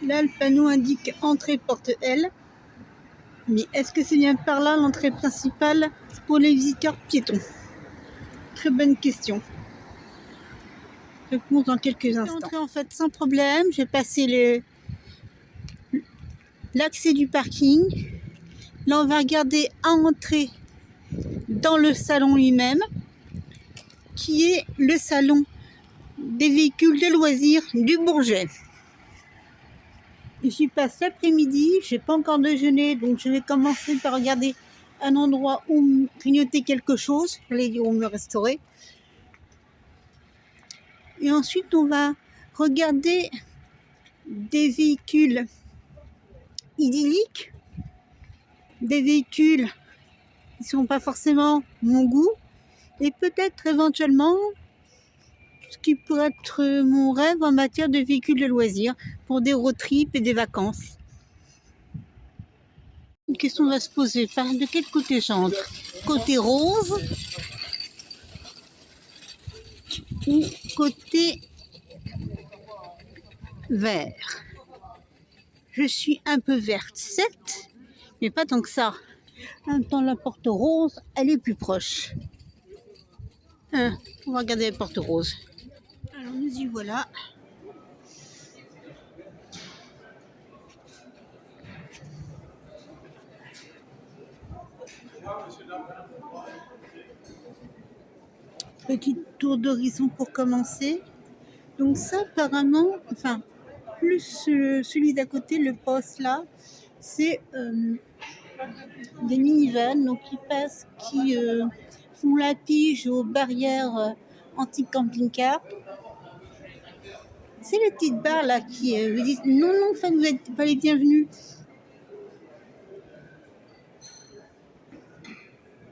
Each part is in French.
Là, le panneau indique entrée porte L. Mais est-ce que c'est bien par là l'entrée principale pour les visiteurs piétons? Très bonne question. Réponse dans quelques instants. Entrée en fait sans problème. J'ai passé l'accès du parking. Là, on va regarder à entrer dans le salon lui-même, qui est le salon des véhicules de loisirs du Bourget. J'y passe l'après-midi, je n'ai pas encore déjeuné, donc je vais commencer par regarder un endroit où grignoter quelque chose, j'allais dire où me restaurer. Et ensuite, on va regarder des véhicules idylliques, des véhicules qui ne sont pas forcément mon goût, et peut-être éventuellement ce qui pourrait être mon rêve en matière de véhicules de loisirs pour des road trips et des vacances. Une question va se poser, de quel côté j'entre? Côté rose ou côté vert? Je suis un peu verte, certes, mais pas tant que ça. En même temps, la porte rose, elle est plus proche. On va regarder la porte rose. Alors, nous y voilà. Petit tour d'horizon pour commencer. Donc ça, apparemment, enfin, plus celui d'à côté, le poste là, c'est des minivans, donc qui passent, qui font la pige aux barrières anti-camping-car. C'est les petites barres là qui vous disent non, non, enfin, vous n'êtes pas les bienvenus.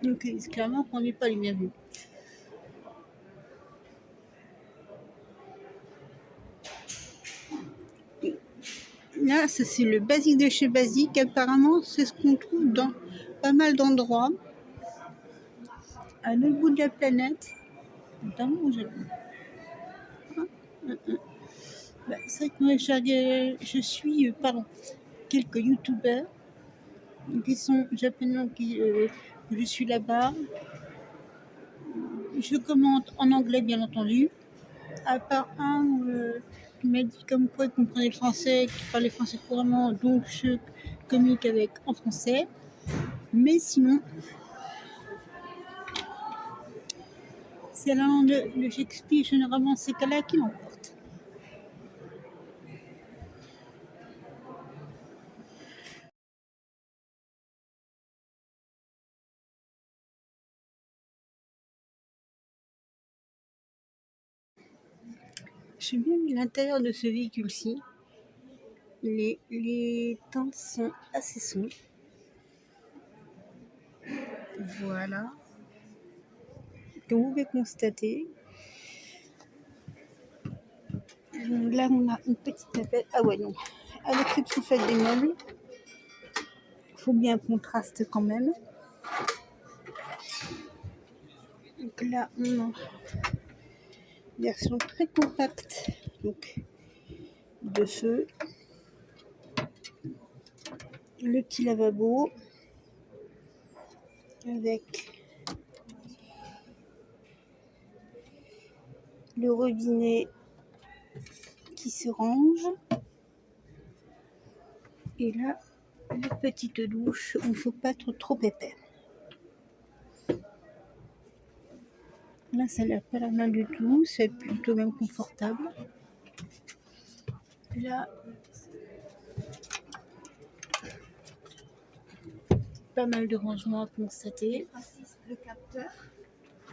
Donc c'est clairement qu'on n'est pas les bienvenus. Là, ça c'est le basique de chez Basique. Apparemment, c'est ce qu'on trouve dans pas mal d'endroits à l'autre bout de la planète, notamment au Japon. C'est vrai que moi, je suis quelques youtubeurs qui sont japonais, je suis là-bas. Je commente en anglais, bien entendu, à part un qui m'a dit comme quoi il comprenait le français, qui parlait français couramment, donc je communique avec en français. Mais sinon, c'est la langue de Shakespeare, généralement ces cas-là qui l'emporte. J'ai bien vu l'intérieur de ce véhicule-ci. Les tentes sont assez sombres. Voilà. Comme vous pouvez constater, là on a une petite tablette. Ah ouais, non. Avec cette soufflette des meubles, il faut bien un contraste quand même. Donc là, on a une version très compacte donc, de feu. Le petit lavabo avec le robinet qui se range. Et là, la petite douche où il ne faut pas être trop épais. Là, ça n'a pas la main du tout, c'est plutôt même confortable. Là, pas mal de rangements à constater. Le capteur,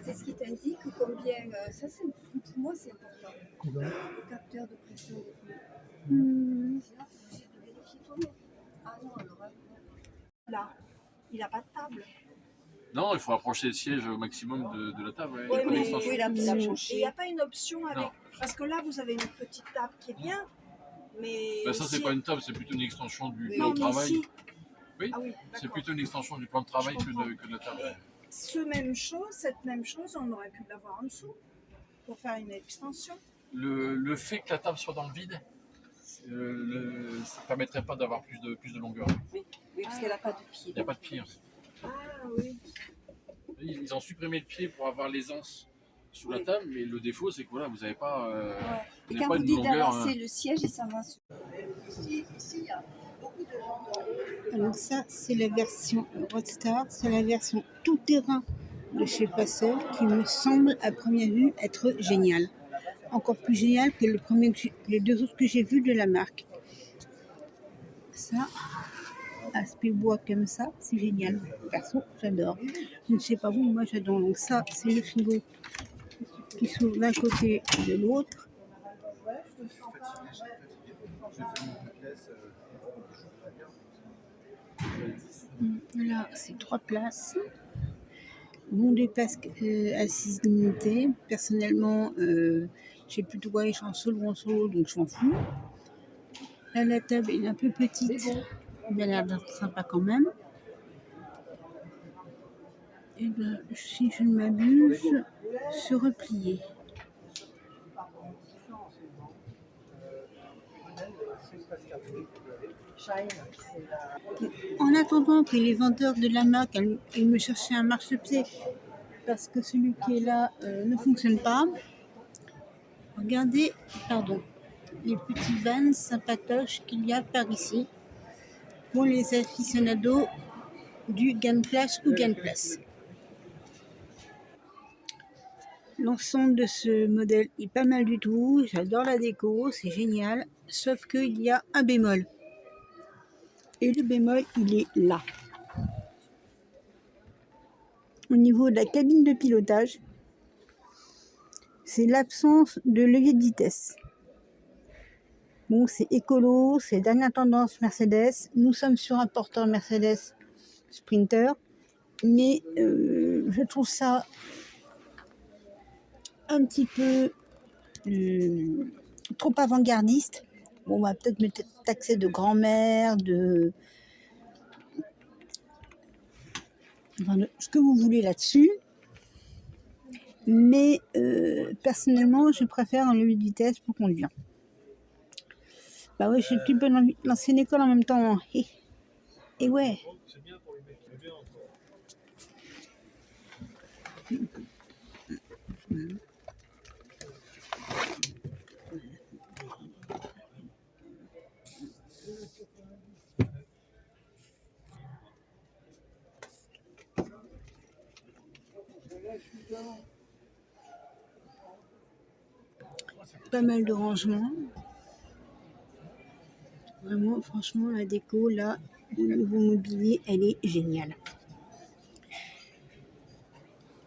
c'est ce qui t'indique combien. Ça, pour moi, c'est important. Le capteur de pression. Hmm. Sinon, t'es obligé de vérifier toi-même. Ah non, alors là, il n'a pas de table. Non, il faut approcher le siège au maximum de la table. Oui, pas mais d'extension. il il a n'y a pas une option avec. Non. Parce que là, vous avez une petite table qui est bien, mais. Ben, ça, c'est si pas une table, c'est plutôt une extension du plan Non, de mais travail. ici. Oui, Ah oui, c'est d'accord. plutôt une extension du plan de travail Je que comprends. de la table. Cette même chose, on aurait pu l'avoir en dessous pour faire une extension. Le fait que la table soit dans le vide, ça ne permettrait pas d'avoir plus de longueur. Oui, parce qu'elle n'a pas de pied. Il n'y a pas de pied. Ah oui. Ils ont supprimé le pied pour avoir l'aisance sous la table, mais le défaut, c'est que voilà, vous n'avez pas, Et vous quand pas vous une dites longueur. d'avancer le siège, il s'en va sur. Ici, il y a beaucoup de gens. Donc ça, c'est la version Roadstar, c'est la version tout-terrain de chez Passel qui me semble à première vue être géniale. Encore plus génial que les deux autres que j'ai vus de la marque. Ça, aspect bois comme ça, c'est génial. Perso, j'adore. Je ne sais pas vous, moi j'adore. Donc ça, c'est le frigo qui s'ouvre d'un côté et de l'autre. Là, c'est 3 places. On dépasse assise limitée. Personnellement, j'ai plutôt voyagé en solo ou en solo, donc je m'en fous. Là, la table est un peu petite, mais elle a l'air d'être sympa quand même. Et ben, si je ne m'abuse, se replier. En attendant que les vendeurs de la marque aillent me chercher un marchepied parce que celui qui est là ne fonctionne pas, regardez, les petits vans sympatoches qu'il y a par ici pour les aficionados du Gunpla ou Gunplus. L'ensemble de ce modèle est pas mal du tout, j'adore la déco, c'est génial, sauf qu'il y a un bémol. Et le bémol, il est là. Au niveau de la cabine de pilotage, c'est l'absence de levier de vitesse. Bon, c'est écolo, c'est dernière tendance Mercedes. Nous sommes sur un porteur Mercedes Sprinter, mais je trouve ça un petit peu trop avant-gardiste. Bon, on va peut-être me taxer de grand-mère, de ce que vous voulez là-dessus. Mais personnellement, je préfère un levier de vitesse pour conduire. Bah ouais, je suis un petit peu dans l'ancienne école en même temps. Et ouais. Pas mal de rangements. Vraiment, franchement, la déco, là, au niveau mobilier, elle est géniale.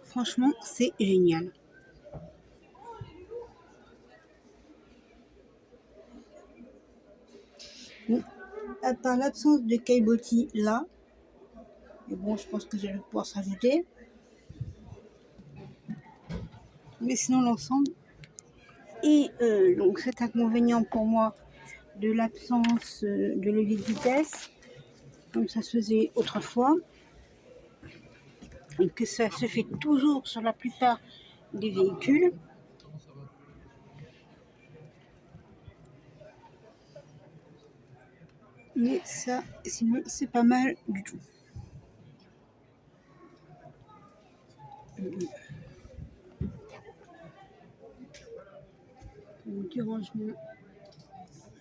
Franchement, c'est génial. Bon, à part l'absence de caillebotis là, mais bon, je pense que je vais pouvoir se rajouter. Mais sinon, l'ensemble. Et donc, cet inconvénient pour moi de l'absence de levier de vitesse, comme ça se faisait autrefois, et que ça se fait toujours sur la plupart des véhicules. Mais ça, sinon, c'est pas mal du tout. Du rangement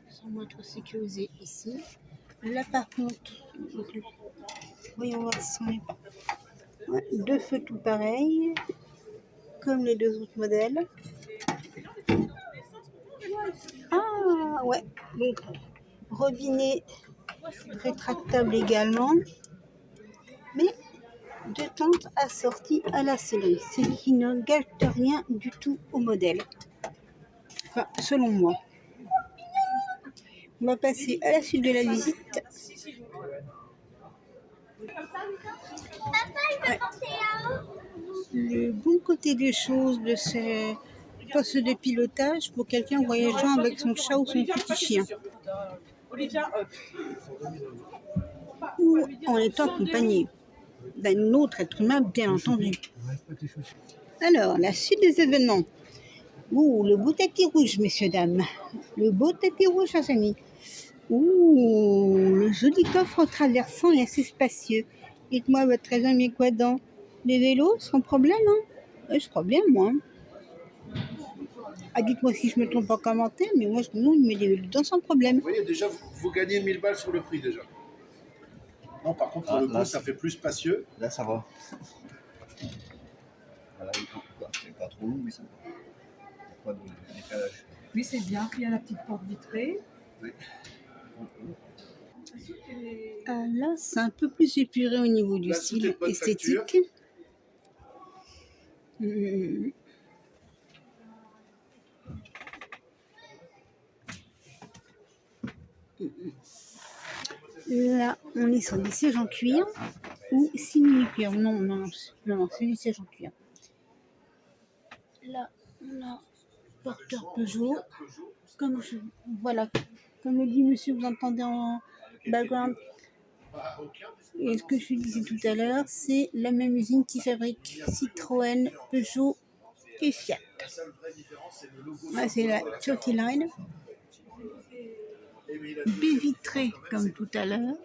semble être sécurisé ici. Là, par contre, voyons voir si on n'est pas. Ouais, deux feux tout pareil, comme les deux autres modèles. Ah ouais, donc robinet rétractable également, mais deux tentes assorties à la sellerie, ce qui ne gâte rien du tout au modèle. Enfin, selon moi. On va passer à la suite de la visite. Ouais. Le bon côté des choses de ce poste de pilotage pour quelqu'un voyageant avec son chat ou son petit chien. Ou en étant accompagné d'un autre être humain, bien entendu. Alors, la suite des événements. Ouh, le beau tapis rouge, messieurs, dames. Le beau tapis rouge, chers amis. Ouh, le joli coffre traversant et assez spacieux. Dites-moi, votre raison met quoi dedans? Des vélos, sans problème, hein? Je crois bien, moi. Ah, dites-moi si je me trompe en commentaire, mais moi, je il met des vélos dedans sans problème. Vous voyez, déjà, vous gagnez 1000 balles sur le prix, déjà. Non, par contre, pour le coup, ça fait plus spacieux. Là, ça va. Voilà, c'est pas trop long, mais ça va. Pas de décalage. Oui, c'est bien. Il y a la petite porte vitrée. Oui. Ah, là, c'est un peu plus épuré au niveau du Là, style tout est de bonne esthétique. facture. Là, on est sur des sièges en cuir ou simili-cuir. Non, c'est du siège en cuir. Là, on a porteur Peugeot. Voilà, comme le dit monsieur, vous entendez en background. Et ce que je disais tout à l'heure, c'est la même usine qui fabrique Citroën, Peugeot et Fiat. C'est la 30 Line. Baie vitrée comme tout à l'heure.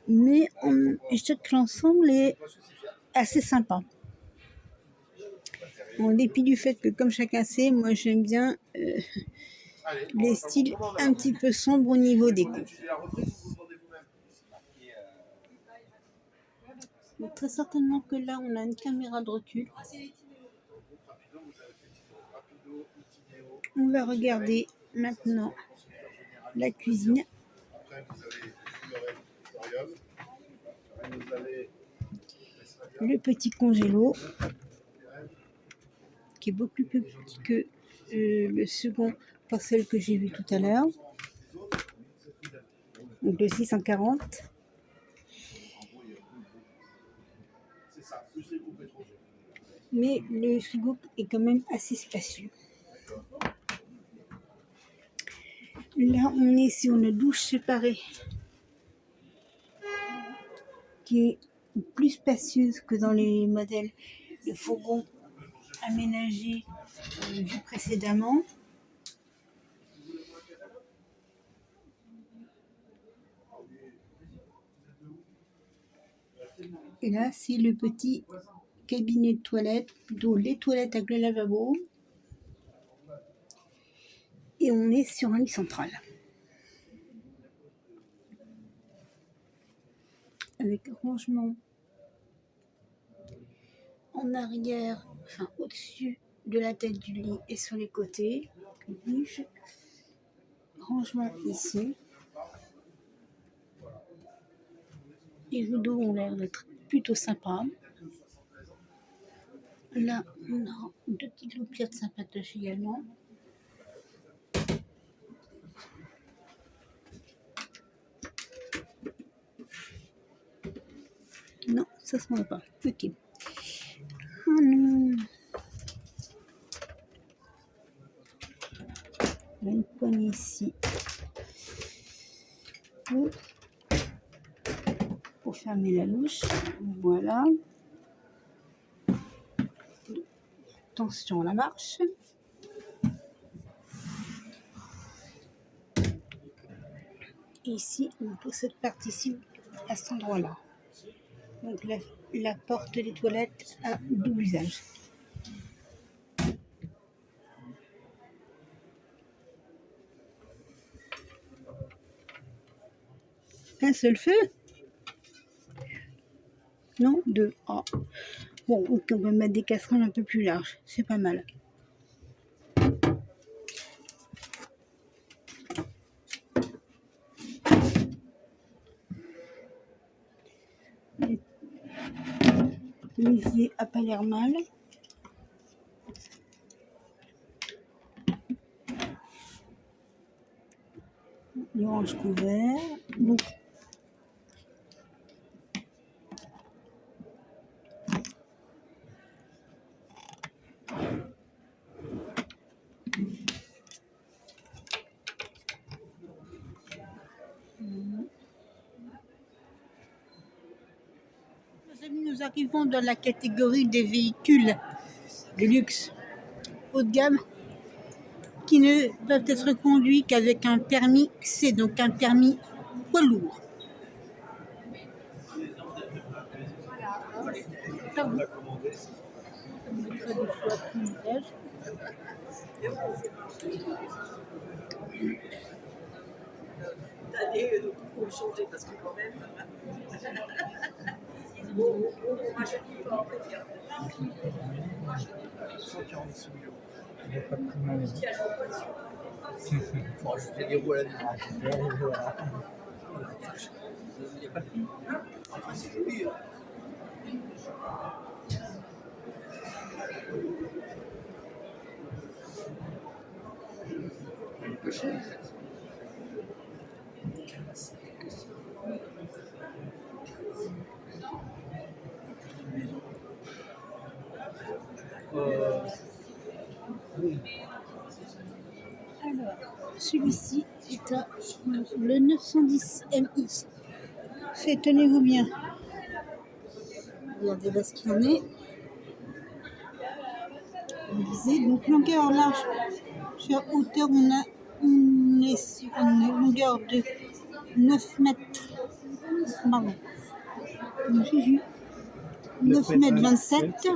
Mais je trouve que l'ensemble est assez sympa. En dépit du fait que, comme chacun sait, moi j'aime bien les styles un petit peu sombres au niveau des coups. Donc, très certainement que là, on a une caméra de recul. On va regarder maintenant la cuisine. Le petit congélo, qui est beaucoup plus petit que le second parcelle que j'ai vu tout à l'heure. Donc le 640. Mais le frigo est quand même assez spacieux. Là, on est sur une douche séparée qui est plus spacieuse que dans les modèles de fourgon aménagés vus précédemment. Et là, c'est le petit cabinet de toilette, plutôt les toilettes avec le lavabo. Et on est sur un lit central. Avec rangement en arrière, enfin au-dessus de la tête du lit et sur les côtés. Rangement ici. Les rideaux ont l'air d'être plutôt sympas. Là, on a deux petites loupières sympatoches également. Non, ça se voit pas. Ok. Oh non. Il y a une poignée ici. Pour fermer la louche. Voilà. Attention à la marche. Et ici, on pose cette partie-ci à cet endroit-là. Donc la porte des toilettes a double usage. Un seul feu? Non, deux. Oh. Bon, ok, on va mettre des casseroles un peu plus larges. C'est pas mal. L'évier a pas l'air mal. l'orange couvert. Donc, nous arrivons dans la catégorie des véhicules de luxe haut de gamme qui ne peuvent être conduits qu'avec un permis C, donc un permis poids lourd. Ça vous mettra des fois tout l'usage. D'aller pour changer parce que quand même. On rachète pas en fait. 146 millions. Il n'y a pas de prix mal. Il faut rajouter des roues à la vie. Il n'y a pas de prix. Ah, c'est joli. Hein. Alors, celui-ci est le 910 MI. Tenez-vous bien. Regardez là ce qu'il en est. Vous lisez, donc longueur large sur hauteur, on est sur une longueur de 9 mètres. Pardon. 9 mètres 27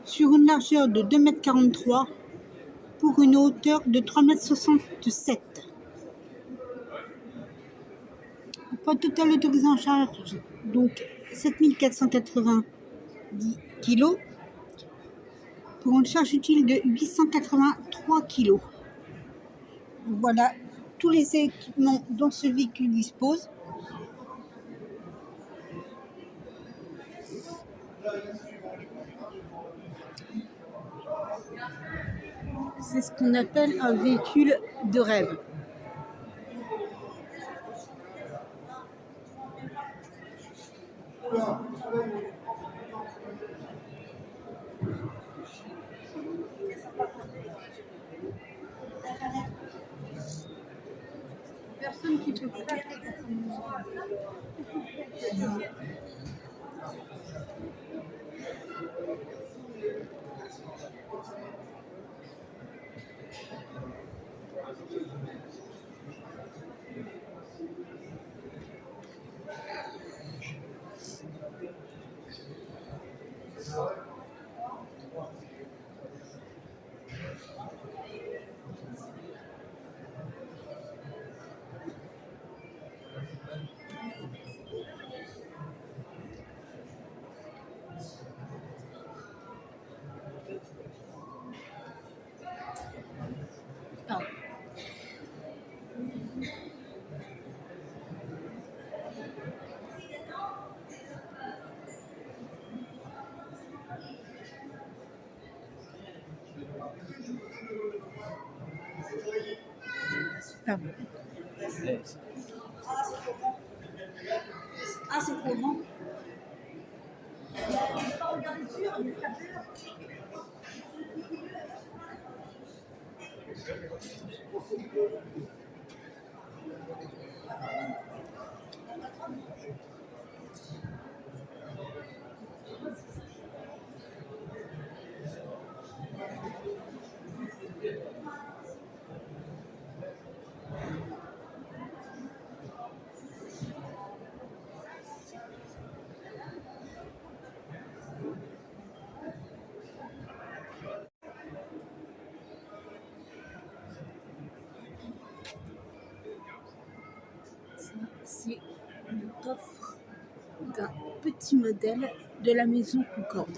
sur une largeur de 2 mètres 43 pour une hauteur de 3 mètres 67. Poids total autorisé en charge, donc 7490 kg pour une charge utile de 883 kg. Voilà tous les équipements dont ce véhicule dispose. C'est ce qu'on appelle un véhicule de rêve. Personne qui peut faire. Pardon. Ah, c'est trop bon. C'est le coffre d'un petit modèle de la maison Concorde.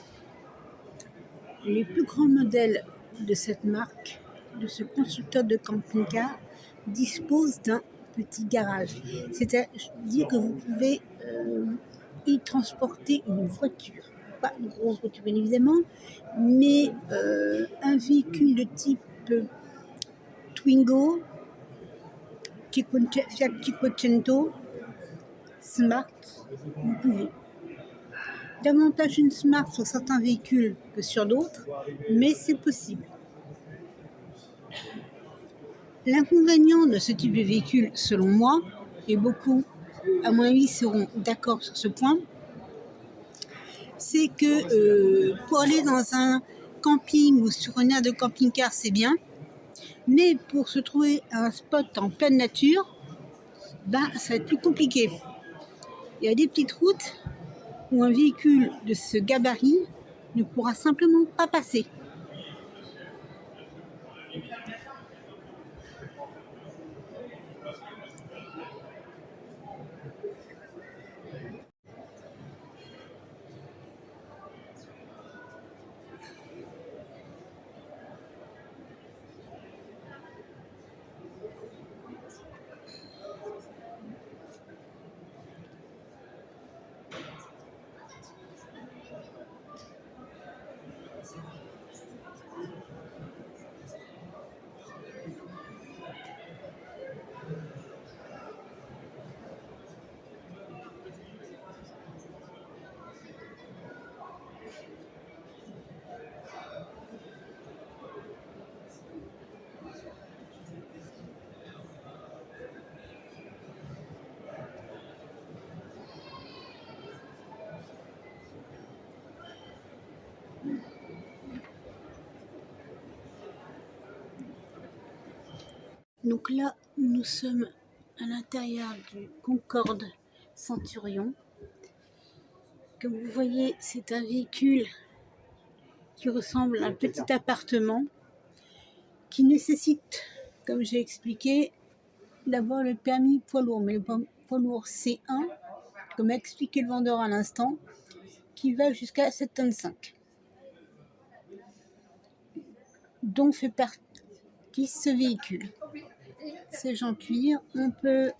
Les plus grands modèles de cette marque, de ce constructeur de camping-car, disposent d'un petit garage. C'est-à-dire que vous pouvez y transporter une voiture. Pas une grosse voiture bien évidemment, mais un véhicule de type Twingo, Fiat Cinquecento Smart, vous pouvez. Davantage une Smart sur certains véhicules que sur d'autres, mais c'est possible. L'inconvénient de ce type de véhicule, selon moi, et beaucoup, à mon avis, seront d'accord sur ce point, c'est que pour aller dans un camping ou sur une aire de camping-car, c'est bien, mais pour se trouver un spot en pleine nature, ça va être plus compliqué. Il y a des petites routes où un véhicule de ce gabarit ne pourra simplement pas passer. Donc là, nous sommes à l'intérieur du Concorde Centurion. Comme vous voyez, c'est un véhicule qui ressemble à un petit appartement qui nécessite, comme j'ai expliqué, d'avoir le permis poids lourd, mais le poids lourd C1, comme a expliqué le vendeur à l'instant, qui va jusqu'à 7,5 tonnes. Dont fait partie ce véhicule. Siège en cuir, on peut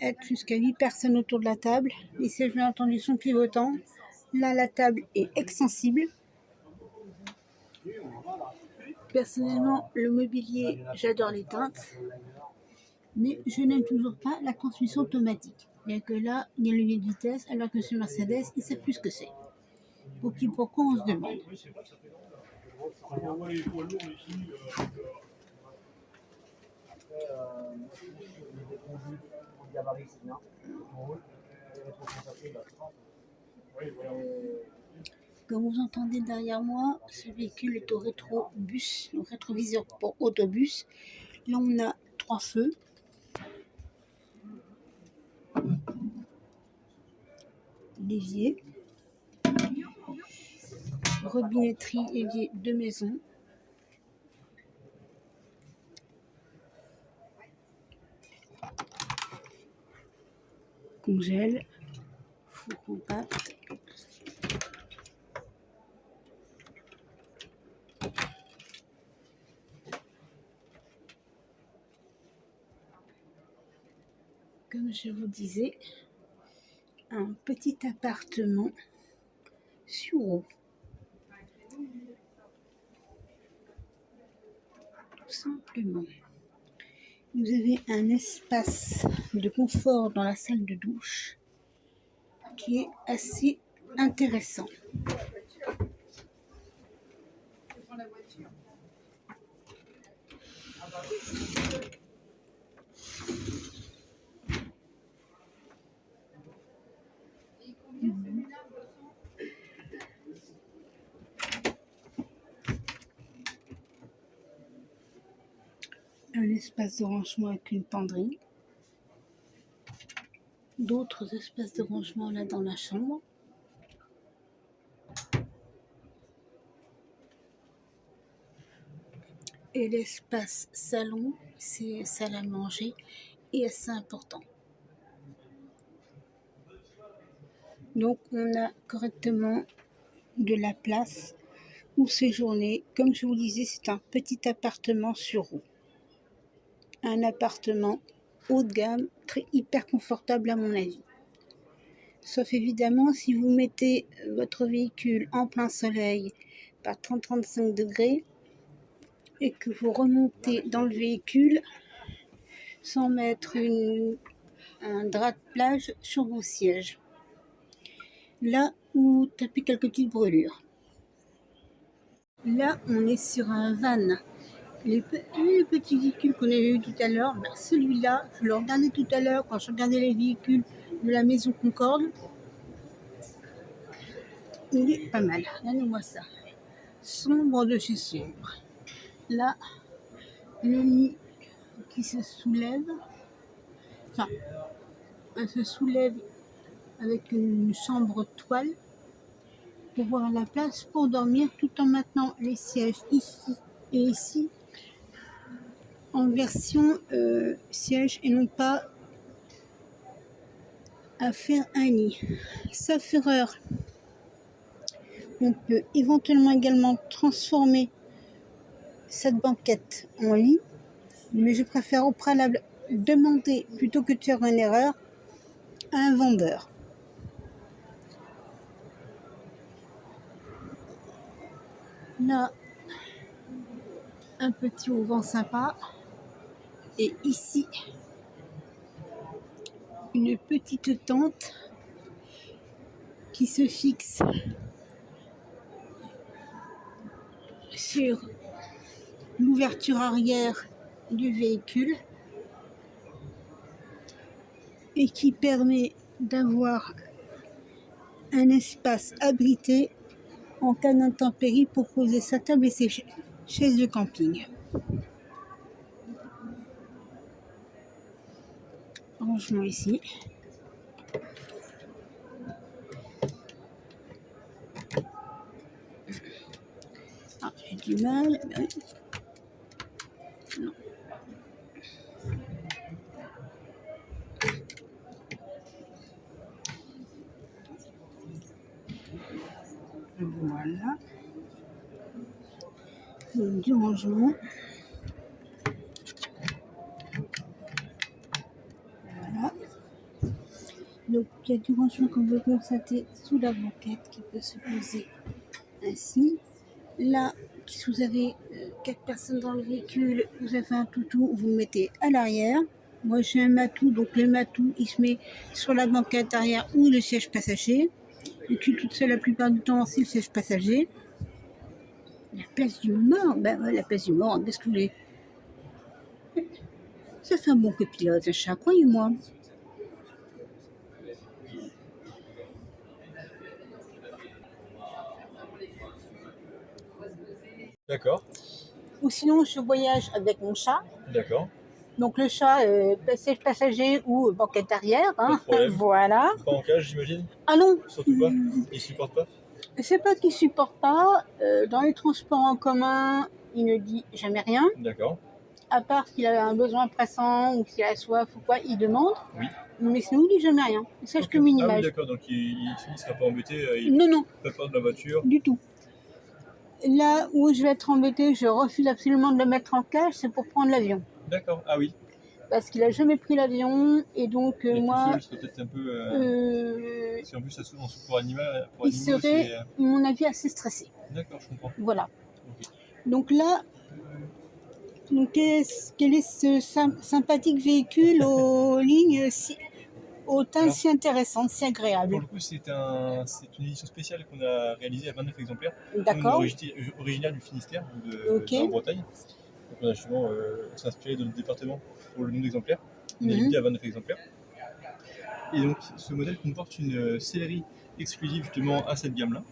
être jusqu'à 8 personnes autour de la table. Les sièges, bien entendu, sont pivotants. Là, la table est extensible. Personnellement, le mobilier, j'adore les teintes, mais je n'aime toujours pas la transmission automatique. Bien que là, il y a le levier de vitesse, alors que sur Mercedes, ils savent plus ce que c'est. Pourquoi on se demande. Comme vous entendez derrière moi, ce véhicule est au rétrobus, au rétroviseur pour autobus. Là, on a 3 feux. L'évier. Robinetterie évier de maison. Congèle. Four compact. Comme je vous disais, un petit appartement sur eau. Tout simplement. Vous avez un espace de confort dans la salle de douche qui est assez intéressant. Un espace de rangement avec une penderie. D'autres espaces de rangement là dans la chambre. Et l'espace salon, c'est salle à manger, est assez important. Donc on a correctement de la place où séjourner. Comme je vous disais, c'est un petit appartement sur eau. Un appartement haut de gamme, hyper confortable à mon avis. Sauf évidemment si vous mettez votre véhicule en plein soleil par 30-35 degrés et que vous remontez dans le véhicule sans mettre un drap de plage sur vos sièges. Là où tu as plus quelques petites brûlures. Là, on est sur un van. Le petit véhicule qu'on avait vu tout à l'heure, ben celui-là, je le regardais tout à l'heure quand je regardais les véhicules de la maison Concorde. Il est pas mal. Regardez-moi ça. Sombre de chez sombre. Là, le lit qui se soulève. Enfin, elle se soulève avec une chambre toile pour avoir la place pour dormir tout en maintenant les sièges ici et ici en version siège et non pas à faire un lit. Sauf erreur, on peut éventuellement également transformer cette banquette en lit, mais je préfère au préalable demander plutôt que de faire une erreur à un vendeur. Là, un petit auvent sympa. Et ici, une petite tente qui se fixe sur l'ouverture arrière du véhicule et qui permet d'avoir un espace abrité en cas d'intempérie pour poser sa table et ses chaises de camping. Rangement ici. Ah, j'ai du mal. Non. Voilà. Donc, du rangement. Voilà. Donc il y a du rangement comme vous pouvez constater sous la banquette qui peut se poser ainsi. Là, si vous avez 4 personnes dans le véhicule, vous avez un toutou, vous le mettez à l'arrière. Moi j'ai un matou, donc le matou il se met sur la banquette arrière ou le siège passager. Je suis toute seule la plupart du temps, c'est le siège passager. La place du mort, ben ouais, la place du mort, qu'est-ce que vous voulez? Ça fait un bon copilote, un chat, croyez-moi. D'accord, Ou sinon, je voyage avec mon chat. d'accord. Donc le chat, siège passager ou banquette arrière. Pas de Hein. problème. Voilà. Pas en cage, j'imagine? Ah non, Surtout pas? Il supporte pas? c'est pas qu'il supporte pas. Dans les transports en commun, il ne dit jamais rien. D'accord. À part s'il a un besoin pressant ou s'il a soif ou quoi, il demande. Oui. Mais sinon, il dit jamais rien. Il sache Ok. que Ah oui, mini-image. d'accord, donc il sera pas embêté, il Non, non, n'a pas peur de la voiture. du tout. Là où je vais être embêtée, je refuse absolument de le mettre en cage, c'est pour prendre l'avion. D'accord, ah oui. Parce qu'il a jamais pris l'avion et donc Et moi, tout seul, il serait peut-être un peu. Si en plus ça s'ouvre en secours animal, pour il animaux, serait, c'est. à mon avis, assez stressé. D'accord, je comprends. Voilà. Ok. Donc là, donc quel est ce sympathique véhicule aux lignes au teint si intéressant, si agréable. Pour le coup, c'est une édition spéciale qu'on a réalisée à 29 exemplaires. D'accord. Originaire du Finistère, Ok. en Bretagne. Donc on a justement s'est inspiré de notre département pour le nombre d'exemplaires. On est Mhm. limité à 29 exemplaires. Et donc ce modèle comporte une sellerie exclusive justement à cette gamme-là,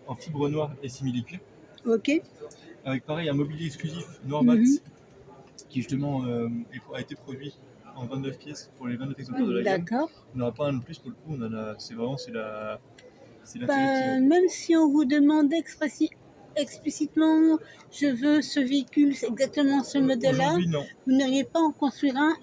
en fibre noire et simili-cuir, Ok. avec pareil un mobilier exclusif noir mat Mhm. qui justement a été produit en 29 pièces pour les 29 exemplaires de la gamme. D'accord. On n'aura pas un de plus pour le coup, c'est l'intérêt Ben, même si on vous demande explicitement, je veux ce véhicule, c'est exactement ce modèle-là, Aujourd'hui, non. vous n'auriez pas en construire un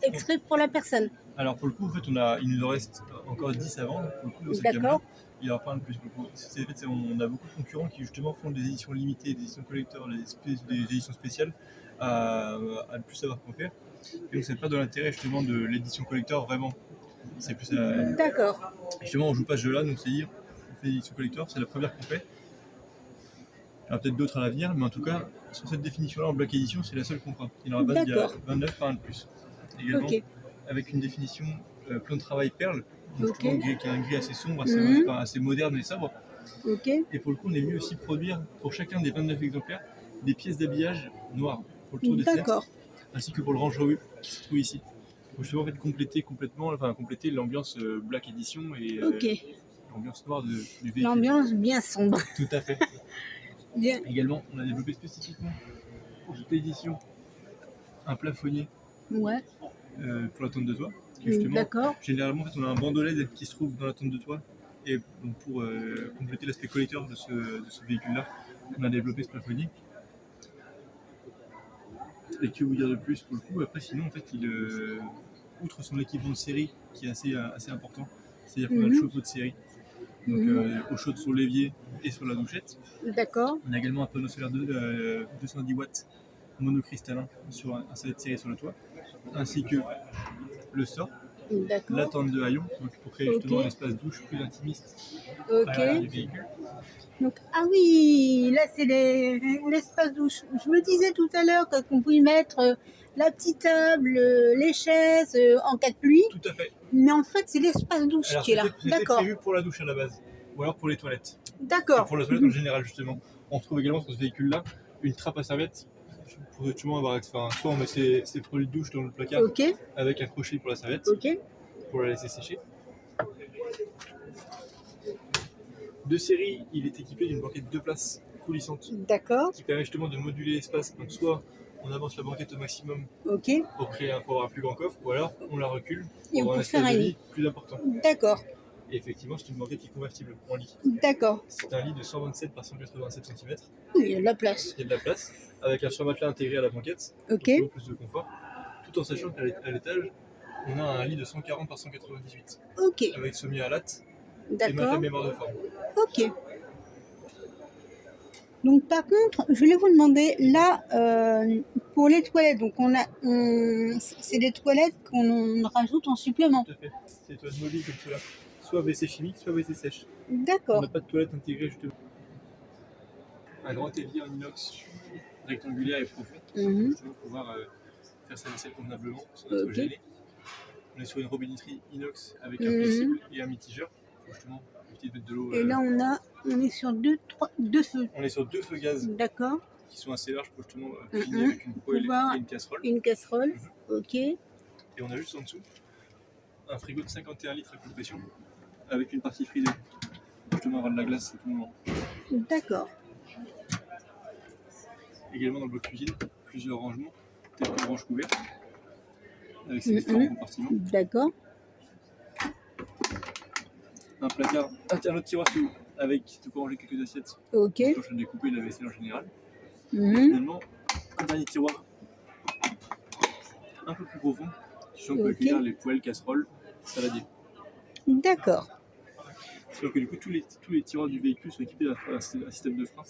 extrait pour la personne. Alors pour le coup, en fait, il nous en reste encore 10 à vendre. Pour le coup, dans cette D'accord. gamme-là, il n'y aura pas un de plus. Pour le coup. On a beaucoup de concurrents qui justement font des éditions limitées, des éditions collector, des éditions spéciales à ne plus savoir quoi faire. Et donc c'est pas de l'intérêt justement de l'édition collector vraiment. C'est plus D'accord. justement on joue pas ce jeu-là, donc c'est dire on fait l'édition collector, c'est la première qu'on fait. Il y aura peut-être d'autres à l'avenir, mais en tout cas sur cette définition-là en bloc édition, c'est la seule qu'on fera. Il n'y en aura pas, il y a D'accord. 29 par un de plus. également, Ok. avec une définition plan de travail perle, donc Ok. justement, qui est un gris assez sombre, assez, Mhm. enfin, assez moderne et sobre. Ok. Et pour le coup, on est venu aussi produire pour chacun des 29 exemplaires des pièces d'habillage noires pour le tour des fenêtres, D'accord. ainsi que pour le range revue qui se trouve ici. Pour justement en fait, compléter l'ambiance Black Edition et Ok. l'ambiance noire du véhicule. L'ambiance bien sombre. Tout à fait. Bien. Également, on a développé spécifiquement pour cette édition un plafonnier Ouais. pour la tente de toit. Qui, justement, D'accord. généralement, en fait, on a un bandeau LED qui se trouve dans la tente de toit. Et donc, pour compléter l'aspect collector de ce véhicule-là, on a développé ce plafonnier. Et que vous dire de plus pour le coup? Après, sinon, en fait, outre son équipement de série qui est assez important, c'est-à-dire qu'on a le chauffe-eau de série, donc eau chaude sur l'évier et sur la douchette. D'accord. On a également un panneau solaire de 210 watts monocristallin sur un sallet de série sur le toit, ainsi que le store, la D'accord. tente de haillons, donc pour créer justement un espace douche plus intimiste à l'arrière du Ok. véhicule. Donc, ah oui, là c'est l'espace douche. Je me disais tout à l'heure qu'on pouvait mettre la petite table, les chaises en cas de pluie, Tout à fait. mais en fait c'est l'espace douche Alors qui est là. c'était D'accord. prévu pour la douche à la base, ou alors pour les toilettes. Et D'accord. pour la toilette en général justement. On trouve également sur ce véhicule-là une trappe à serviette pour justement avoir accès. Enfin, soit on met ses produits de douche dans le placard Ok. avec un crochet pour la serviette, Ok. pour la laisser sécher. De série, il est équipé d'une banquette 2 places coulissante D'accord. qui permet justement de moduler l'espace. Donc soit on avance la banquette au maximum Ok. pour avoir un plus grand coffre, ou alors on la recule Et on pour avoir un peut faire espace un de lit. lit plus important. D'accord. Et effectivement, c'est une banquette qui est convertible en lit. D'accord. C'est un lit de 127 par 187 cm. Oui, il y a de la place. Il y a de la place, avec un surmatelas intégré à la banquette, Ok. pour plus de confort, tout en sachant qu'à l'étage, on a un lit de 140 par 198, Ok. avec sommier à latte et D'accord. matelas mémoire de forme. Ok. Donc par contre, je voulais vous demander là pour les toilettes. Donc c'est des toilettes qu'on rajoute en supplément. Tout à fait. C'est des toilettes mobiles comme cela, soit WC chimique, soit WC sèche. On D'accord. n'a pas de toilette intégrée justement. Un grand évier en inox rectangulaire et profond, pour justement pouvoir faire sa vaisselle convenablement sans être Ok. gêné. On est sur une robinetterie inox avec un flexible et un mitigeur pour justement éviter de mettre de l'eau. Et là on est sur deux feux. On est sur 2 feux gaz D'accord. qui sont assez larges pour justement cuisiner avec une poêle Pouvoir- et une casserole. Une casserole. Ok. Et on a juste en dessous un frigo de 51 litres à compression avec une partie frisée pour justement avoir de la glace à tout moment. D'accord. Également dans le bloc cuisine, plusieurs rangements, tels que le range couvert avec ses différents compartiments. D'accord. Un placard, un autre tiroir sous avec de quoi ranger quelques assiettes Ok. pour se découper de la vaisselle en général. Mhm. Finalement, un dernier tiroir un peu plus profond qui peut Ok. accueillir les poêles, casseroles, saladiers. D'accord. C'est-à-dire que du coup, tous les tiroirs du véhicule sont équipés d'un système de frein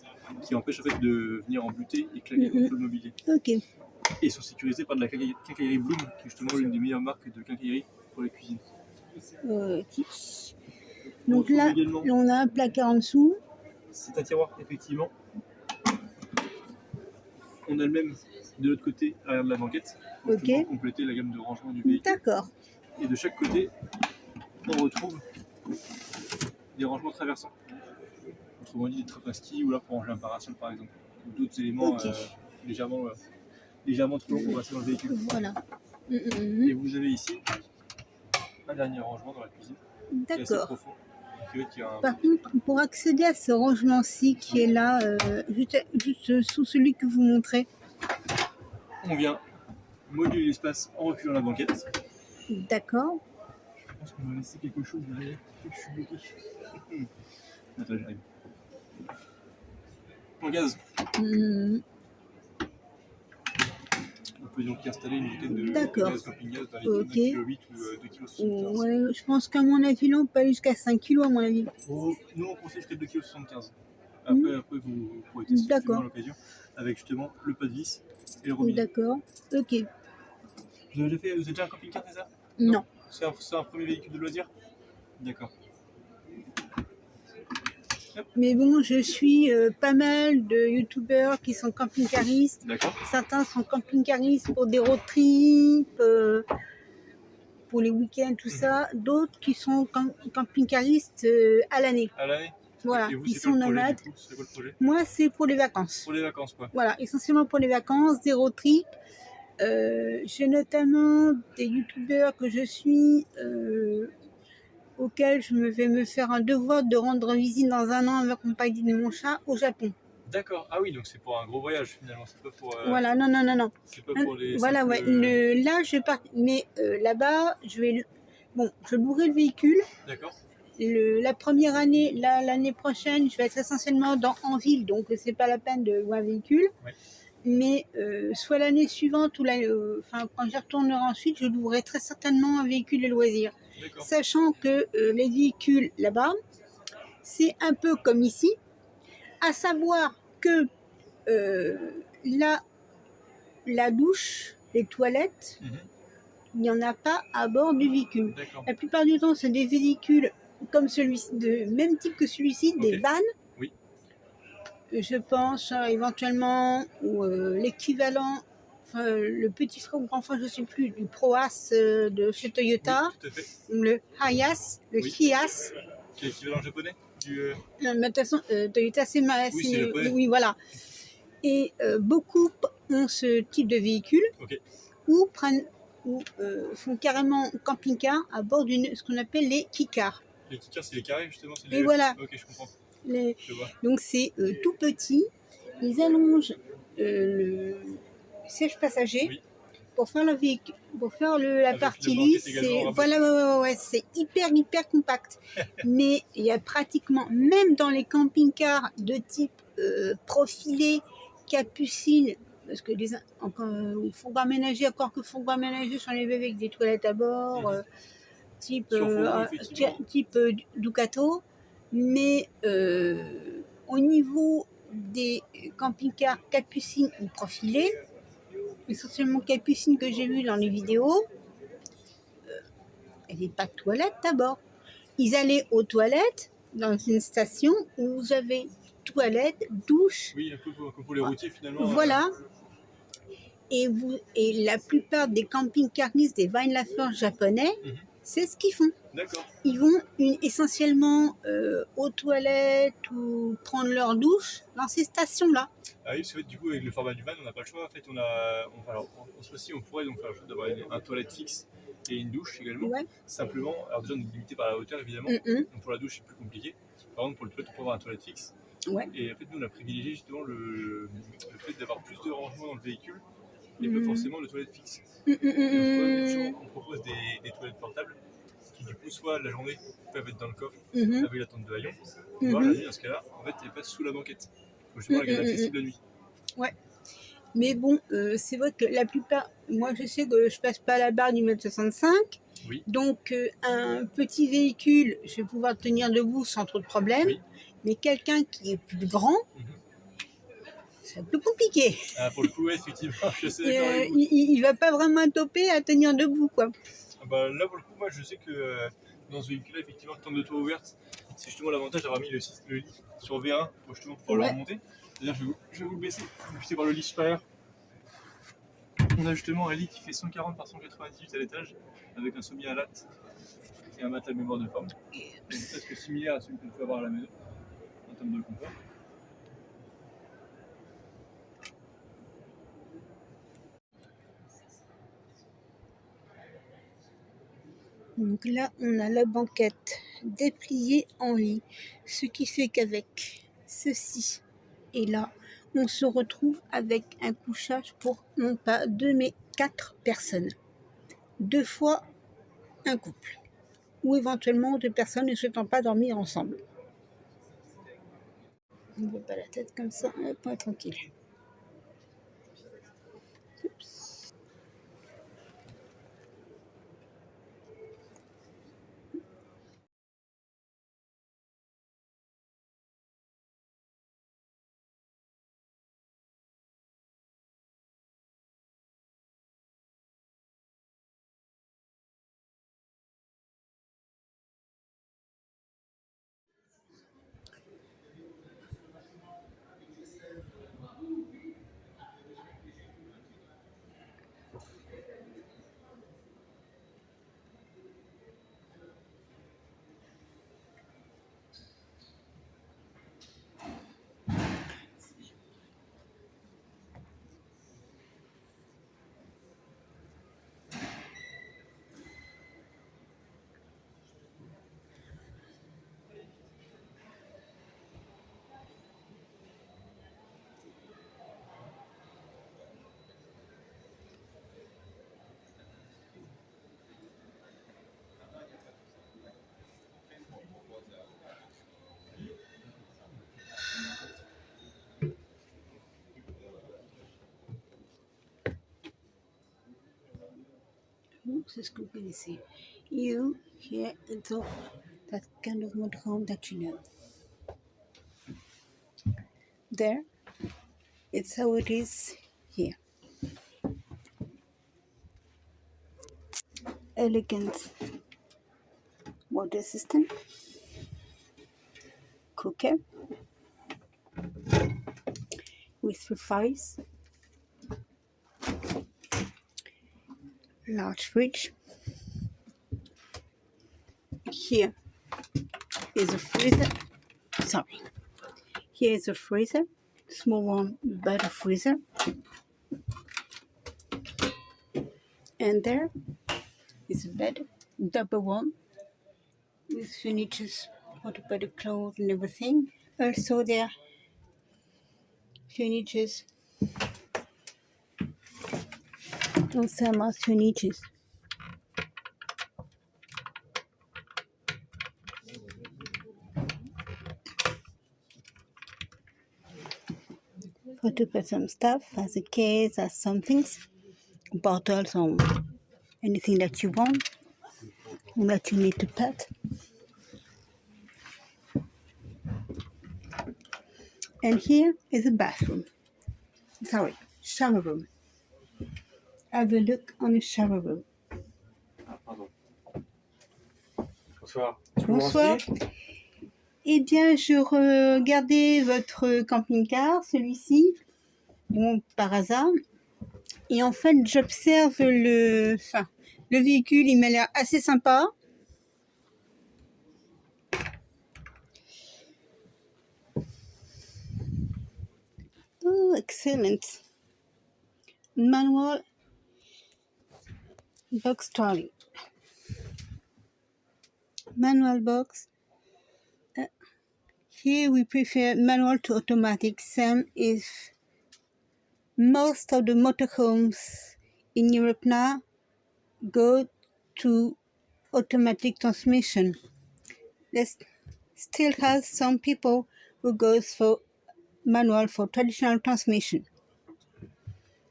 qui empêche en fait de venir embuter et claquer contre le mobilier. Ok. Et sont sécurisés par de la quincaillerie Bloom, qui est justement l'une des meilleures marques de quincaillerie pour les cuisines. Ok. On Donc retrouve là, également, on a un placard en dessous. c'est un tiroir, effectivement. On a le même de l'autre côté, à l'arrière de la banquette, pour Ok. justement compléter la gamme de rangement du véhicule. D'accord. Et de chaque côté, on retrouve des rangements traversants. Autrement dit, des trappes à ski ou là pour ranger un parasol par exemple. Ou d'autres éléments Ok. légèrement trop longs pour rester dans le véhicule. Voilà. Et vous avez ici un dernier rangement dans la cuisine qui est assez D'accord. profond. Qui a un- Par contre, pour accéder à ce rangement-ci qui est là, juste sous celui que vous montrez, On vient moduler l'espace en reculant la banquette. d'accord. Je pense qu'on va laisser quelque chose derrière. Je suis bloqué. Attends, j'arrive. En gaz. Mhm. On peut donc y installer une bouteille de D'accord. gaz camping-gaz dans les Ok. 2,8 kg ou 2,75 kg. Ouais, je pense qu'à mon avis, là, on peut aller jusqu'à 5 kilos à mon avis. Nous, on conseille jusqu'à 2,75 kg. Après, vous pourrez tester D'accord. à l'occasion avec justement le pas de vis et le robinet. D'accord. Ok. Vous avez déjà un camping-car, c'est ça? Non. C'est un premier véhicule de loisir? D'accord. Mais bon, je suis pas mal de youtubeurs qui sont camping-caristes. D'accord. Certains sont camping-caristes pour des road trips, pour les week-ends, tout ça, d'autres qui sont camping-caristes à l'année. À l'année. Voilà, Et vous, ils c'est sont quoi le projet, nomades. du coup? C'est quoi le projet? Moi, c'est pour les vacances. Pour les vacances, quoi. Voilà, essentiellement pour les vacances, des road trips. J'ai notamment des youtubeurs que je suis, auxquels je vais me faire un devoir de rendre visite dans un an avec compagnie de mon chat au Japon. D'accord. Ah oui, donc c'est pour un gros voyage finalement. C'est pas pour. Voilà, non. C'est pas pour les. Voilà, simples- ouais. Là, je pars, mais là-bas, je louerai le véhicule. D'accord. La première année, l'année prochaine, je vais être essentiellement en ville, donc c'est pas la peine de louer un véhicule. Ouais. Mais soit l'année suivante ou quand j'y retournerai ensuite, je louerai très certainement un véhicule de loisir. D'accord. Sachant que les véhicules là-bas, c'est un peu comme ici, à savoir que la douche, les toilettes, Mhm. il n'y en a pas à bord du véhicule. D'accord. La plupart du temps, c'est des véhicules comme celui-ci, de même type que celui-ci, des Ok. vannes. Oui. Je pense éventuellement l'équivalent, le petit frère ou grand frère, je ne sais plus, du Proas de chez Toyota, Oui, tout à fait. le Hiace, le Oui. Hiace. Qui est l'équivalent japonais du. Mais de toute façon, Toyota, c'est Oui, c'est japonais. oui, voilà. Et beaucoup ont ce type de véhicule Ok. ou font carrément camping-car à bord ce qu'on appelle les kikars. Les kickers, c'est les carrés justement. Et voilà. Ok, je comprends. Les- Je vois. Donc c'est tout petit. Ils allongent le siège passager Oui. pour faire le véhicule, pour faire la Avec partie le banquette lisse. également Voilà, ouais, c'est hyper compact. Mais il y a pratiquement, même dans les camping-cars de type profilé, capucine, parce que fourgon aménagé, encore que fourgon aménagé sont élevés avec des toilettes à bord, type Sur fourgon, effectivement. Ducato. Mais au niveau des camping-cars capucines ou profilés, essentiellement capucine que j'ai vu dans les vidéos, il n'y avait pas de toilette à bord. Ils allaient aux toilettes dans une station où vous avez toilette, douche. Oui, un peu comme pour les routiers finalement. Voilà. Et la plupart des camping-caristes, des Weinlafer japonais, c'est ce qu'ils font. D'accord. Ils vont essentiellement aux toilettes ou prendre leur douche dans ces stations-là. Ah oui, parce que du coup, avec le format du van, on n'a pas le choix. En fait, en soi-ci, on pourrait donc faire le choix d'avoir un toilette fixe et une douche également. Ouais. Simplement, alors déjà, on est limité par la hauteur évidemment. Donc pour la douche, c'est plus compliqué. Par contre, pour le toilette, on peut avoir un toilette fixe. Ouais. Et en fait, nous, on a privilégié justement le fait d'avoir plus de rangement dans le véhicule et pas forcément le toilette fixe. Et on propose des toilettes portables qui, du coup, soit la journée peuvent être dans le coffre avec la tente de haillons, ou alors la nuit, dans ce cas-là, en fait, elles passent sous la banquette. Faut justement la garder accessible la nuit. Ouais. Mais bon, c'est vrai que la plupart, moi je sais que je passe pas la barre du 1m65, Oui. donc un petit véhicule, je vais pouvoir tenir debout sans trop de problème, Oui. mais quelqu'un qui est plus grand, c'est un peu compliqué. Ah, pour le coup, ouais, effectivement, je sais d'accord avec vous. Il va pas vraiment toper à tenir debout, quoi. Ah bah, là, pour le coup, moi, je sais que dans ce véhicule-là, effectivement, tente de toit ouverte, c'est justement l'avantage d'avoir mis le lit sur V1 pour justement pouvoir le remonter. C'est-à-dire, je vais vous le baisser, vous puissiez voir le lit supérieur. On a justement un lit qui fait 140 par 198 à l'étage, avec un sommier à latte et un matelas mémoire de forme. Donc presque similaire à celui qu'on peut avoir à la maison en termes de confort. Donc là, on a la banquette dépliée en lit, ce qui fait qu'avec ceci et là, on se retrouve avec un couchage pour non pas 2 mais 4 personnes. 2 fois un couple. Ou éventuellement 2 personnes ne souhaitant pas dormir ensemble. On ne voit pas la tête comme ça, on va être tranquille. C'est ce que vous connaissez. You, here, so that kind of motorhome that you know. There, it's how it is here. Elegant water system, cooker with 3 fires, large fridge. Here is a freezer. Sorry. Here is a freezer, small one, better freezer. And there is a bed, double one, with furniture for to put the clothes and everything. Also there furniture, also more furniture. For to put some stuff as a case, as some things, bottles or anything that you want, that you need to put. And here is a bathroom. Sorry, shower room. Have a look on the shower room. Pardon. Bonsoir. Bonsoir. Eh bien, je regardais votre camping-car, celui-ci, bon, par hasard. Et en fait, j'observe le véhicule, il m'a l'air assez sympa. Oh, excellent. Manual box trolley. Manual box. Here we prefer manual to automatic. Same if most of the motorhomes in Europe now go to automatic transmission. There's still has some people who goes for manual for traditional transmission.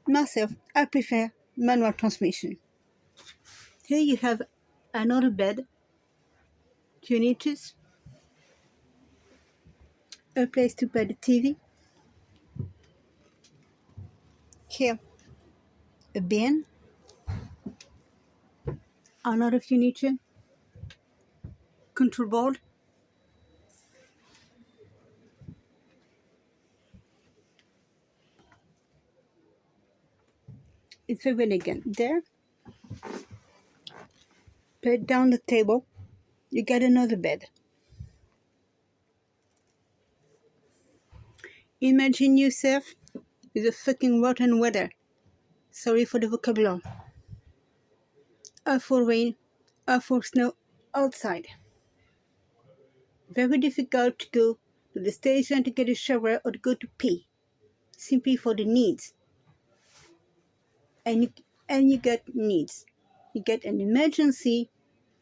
Myself, I prefer manual transmission. Here you have another bed, 2 inches, a place to put the TV. Here, a bin, another furniture, control board. It's very elegant. There, put down the table, you get another bed. Imagine yourself with a fucking rotten weather. Sorry for the vocabulary. Awful rain, awful snow outside. Very difficult to go to the station to get a shower or to go to pee. Simply for the needs. And you get needs. You get an emergency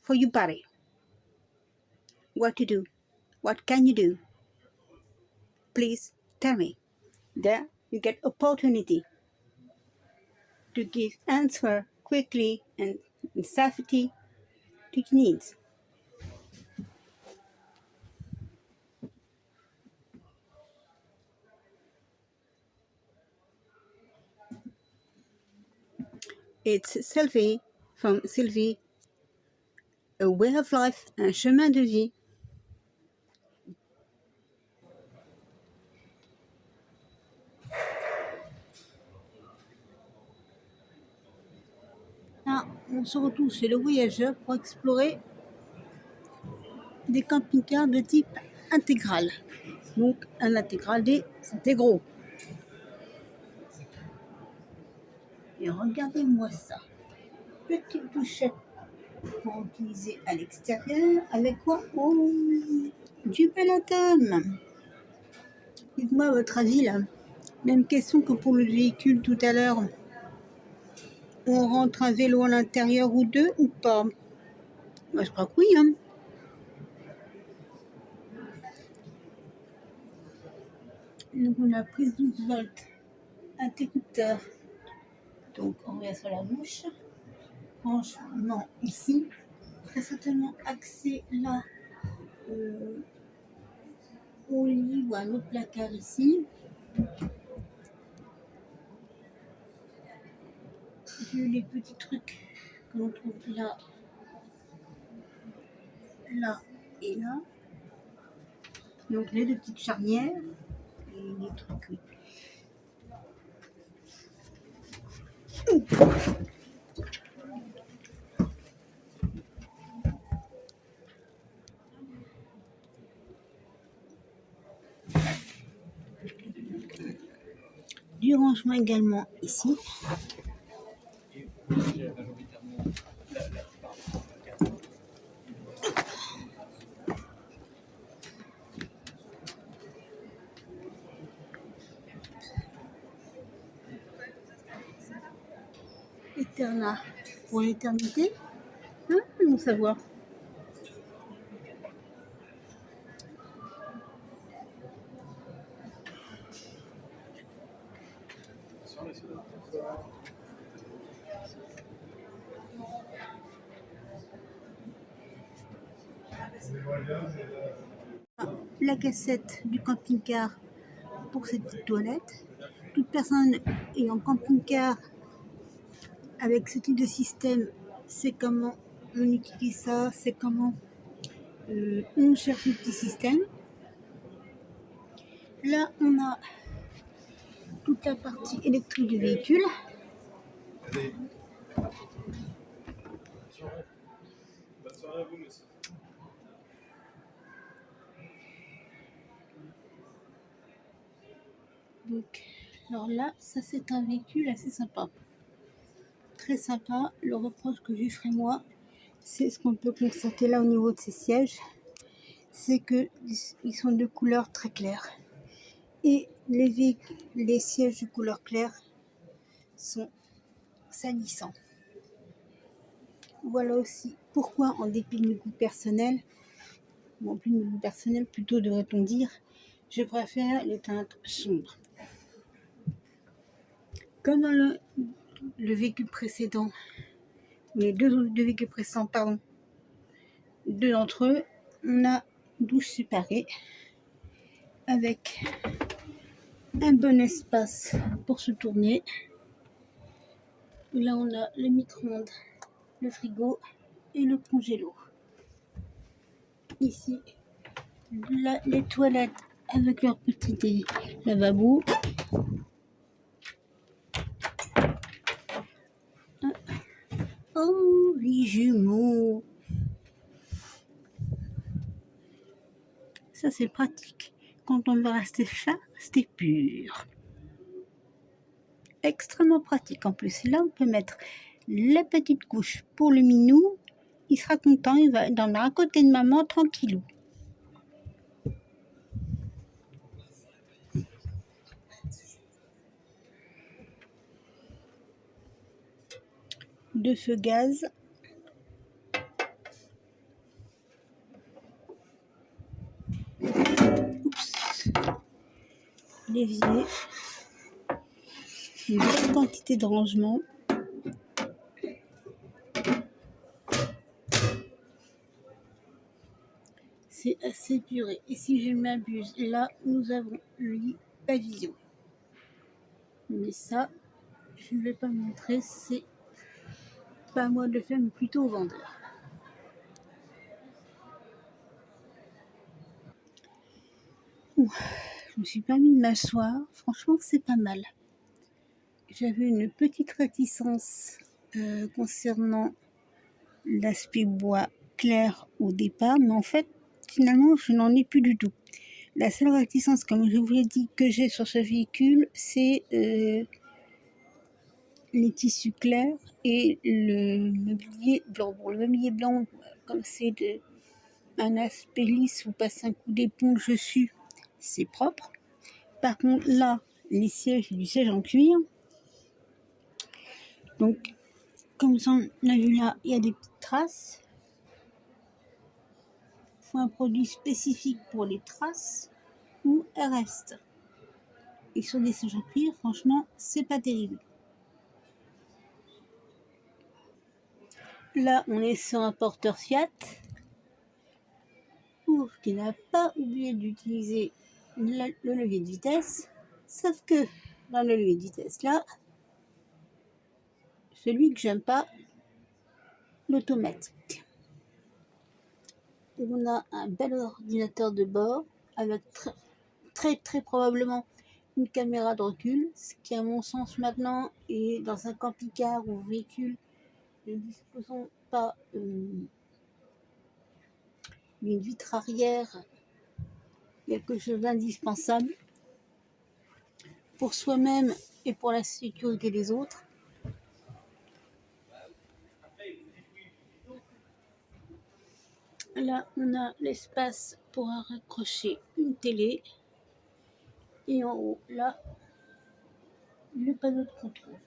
for your body. What to do? What can you do? Please tell me. There you get opportunity to give answer quickly and with safety to your needs. It's Sylvie from Sylvie, a way of life, un chemin de vie. Là, on se retrouve chez le voyageur pour explorer des camping-cars de type intégral. Donc, un intégral des intégraux. Et regardez-moi ça. Petite douchette pour utiliser à l'extérieur. Avec quoi? Oh, du Peloton. Dites-moi votre avis là. Même question que pour le véhicule tout à l'heure. On rentre un vélo à l'intérieur ou deux ou pas? Moi je crois que oui. Hein. Donc on a prise 12 volts. Interrupteur. Donc on revient sur la bouche. Franchement, ici, très certainement axé là au lit ou à un autre placard ici. Vu les petits trucs que l'on trouve là, là et là. Donc les deux petites charnières et les trucs. Oui. Du rangement également ici. Eterna pour l'éternité. Hein, comment savoir? La cassette du camping-car pour cette petite toilette. Toute personne ayant camping-car avec ce type de système, c'est comment on utilise ça, c'est comment on cherche le petit système. Là, on a toute la partie électrique du véhicule. Donc, alors là, ça c'est un véhicule assez sympa. Très sympa. Le reproche que je lui ferai moi, c'est ce qu'on peut constater là au niveau de ces sièges. C'est qu'ils sont de couleur très claire. Et les sièges de couleur claire sont salissants. Voilà aussi pourquoi, en dépit de mes goûts personnels, non plus de mes goûts personnels, plutôt devrait-on dire, je préfère les teintes sombres. Comme dans le véhicule précédent, les deux véhicules précédents, pardon, deux d'entre eux, on a douche séparée avec un bon espace pour se tourner. Là, on a le micro-ondes, le frigo et le congélo. Ici, là, les toilettes avec leur petit lavabo. Oh, les jumeaux! Ça, c'est pratique. Quand on veut rester chat, rester pur. Extrêmement pratique en plus. Là, on peut mettre la petite couche pour le minou. Il sera content, il va dormir à côté de maman tranquillou. De ce gaz. Oups. L'évier. Une bonne quantité de rangement. C'est assez puré. Et si je ne m'abuse, là, nous avons le lit pavillon. Mais ça, je ne vais pas montrer, c'est pas à moi de le faire, mais plutôt au vendeur. Je me suis permis de m'asseoir. Franchement, c'est pas mal. J'avais une petite réticence concernant l'aspect bois clair au départ, mais en fait, finalement, je n'en ai plus du tout. La seule réticence, comme je vous l'ai dit, que j'ai sur ce véhicule, c'est les tissus clairs et le mobilier blanc. Bon, le mobilier blanc, comme c'est un aspect lisse, vous passez un coup d'éponge dessus, c'est propre. Par contre, là, les sièges, c'est du siège en cuir. Donc, comme ça, on a vu là, il y a des petites traces. Il faut un produit spécifique pour les traces ou elles restent. Et sur des sièges en cuir, franchement, c'est pas terrible. Là, on est sur un porteur Fiat qui n'a pas oublié d'utiliser le levier de vitesse, sauf que dans le levier de vitesse là, celui que j'aime pas, l'automatique. On a un bel ordinateur de bord avec très probablement une caméra de recul, ce qui à mon sens maintenant est dans un camping-car ou véhicule ne disposant pas d'une vitre arrière, quelque chose d'indispensable pour soi-même et pour la sécurité des autres. Là, on a l'espace pour raccrocher une télé. Et en haut, là, le panneau de contrôle.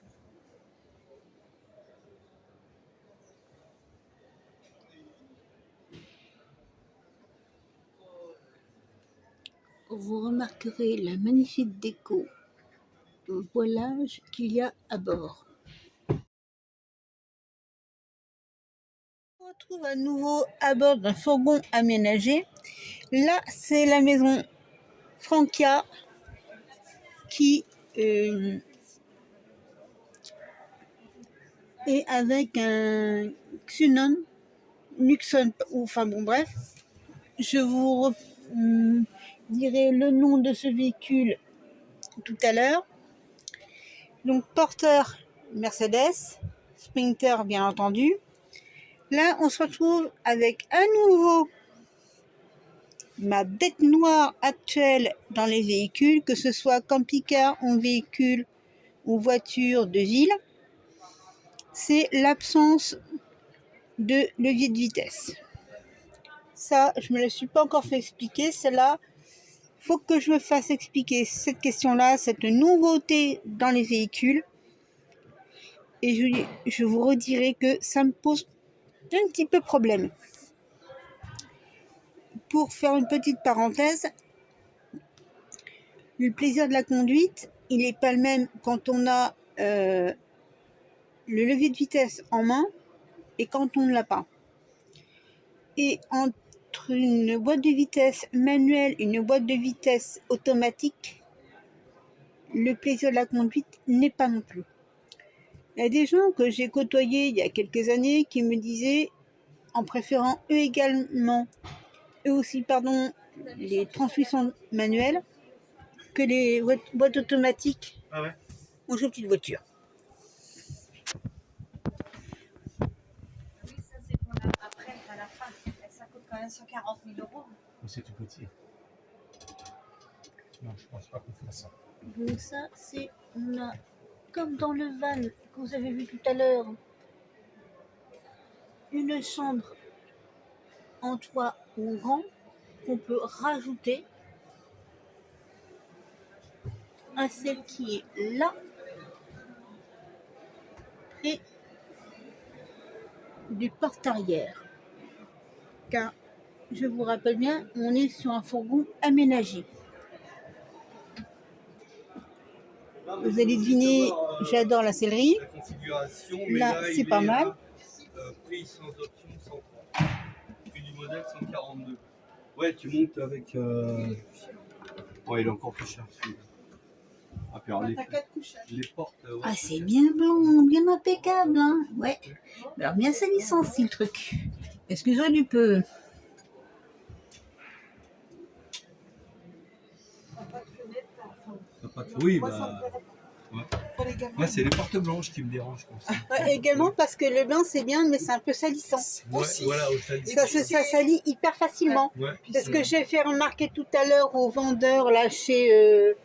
Vous remarquerez la magnifique déco voilage qu'il y a à bord. On retrouve à nouveau à bord d'un fourgon aménagé. Là, c'est la maison Frankia qui est avec un Xunon, Nuxon, enfin bon bref, je vous dirai le nom de ce véhicule tout à l'heure. Donc porteur Mercedes, Sprinter bien entendu. Là, on se retrouve avec à nouveau ma bête noire actuelle dans les véhicules, que ce soit camping-car ou véhicule ou voiture de ville, c'est l'absence de levier de vitesse. Ça, je me la suis pas encore fait expliquer. Celle-là, faut que je me fasse expliquer cette question-là, cette nouveauté dans les véhicules. Et je vous redirai que ça me pose un petit peu problème. Pour faire une petite parenthèse, le plaisir de la conduite, il n'est pas le même quand on a le levier de vitesse en main et quand on ne l'a pas. Et entre une boîte de vitesse manuelle et une boîte de vitesse automatique, le plaisir de la conduite n'est pas non plus. Il y a des gens que j'ai côtoyés il y a quelques années qui me disaient, en préférant eux aussi, les transmissions manuelles, que les boîtes automatiques ont joué petite voiture. Oui, ça c'est pour après, à la fin. Ça coûte quand même 140 000 €. C'est tout petit. Non, je pense pas qu'on fasse ça. Donc ça, c'est, on a, comme dans le van que vous avez vu tout à l'heure, une chambre en toit ouvrant qu'on peut rajouter à celle qui est là, près du porte-arrière. Car, je vous rappelle bien, on est sur un fourgon aménagé. Vous allez deviner, j'adore la sellerie. La configuration, Là, c'est pas mal. Prix sans option 130. Prix du modèle 142. Ouais, tu montes avec. Ouais, il est encore plus cher celui-là. Ah, puis alors, les portes. Ouais, Ah, c'est bien blanc, bien impeccable, hein. Ouais. Alors, bien salissant, si le truc. Excusez du peu. Oui, bah. Ouais, c'est les portes blanches qui me dérangent comme ça. Ouais, également parce que le blanc c'est bien, mais c'est un peu salissant. Ouais, voilà, au stade. Ça salit hyper facilement. Ouais, C'est ce que j'ai fait remarquer tout à l'heure au vendeur là chez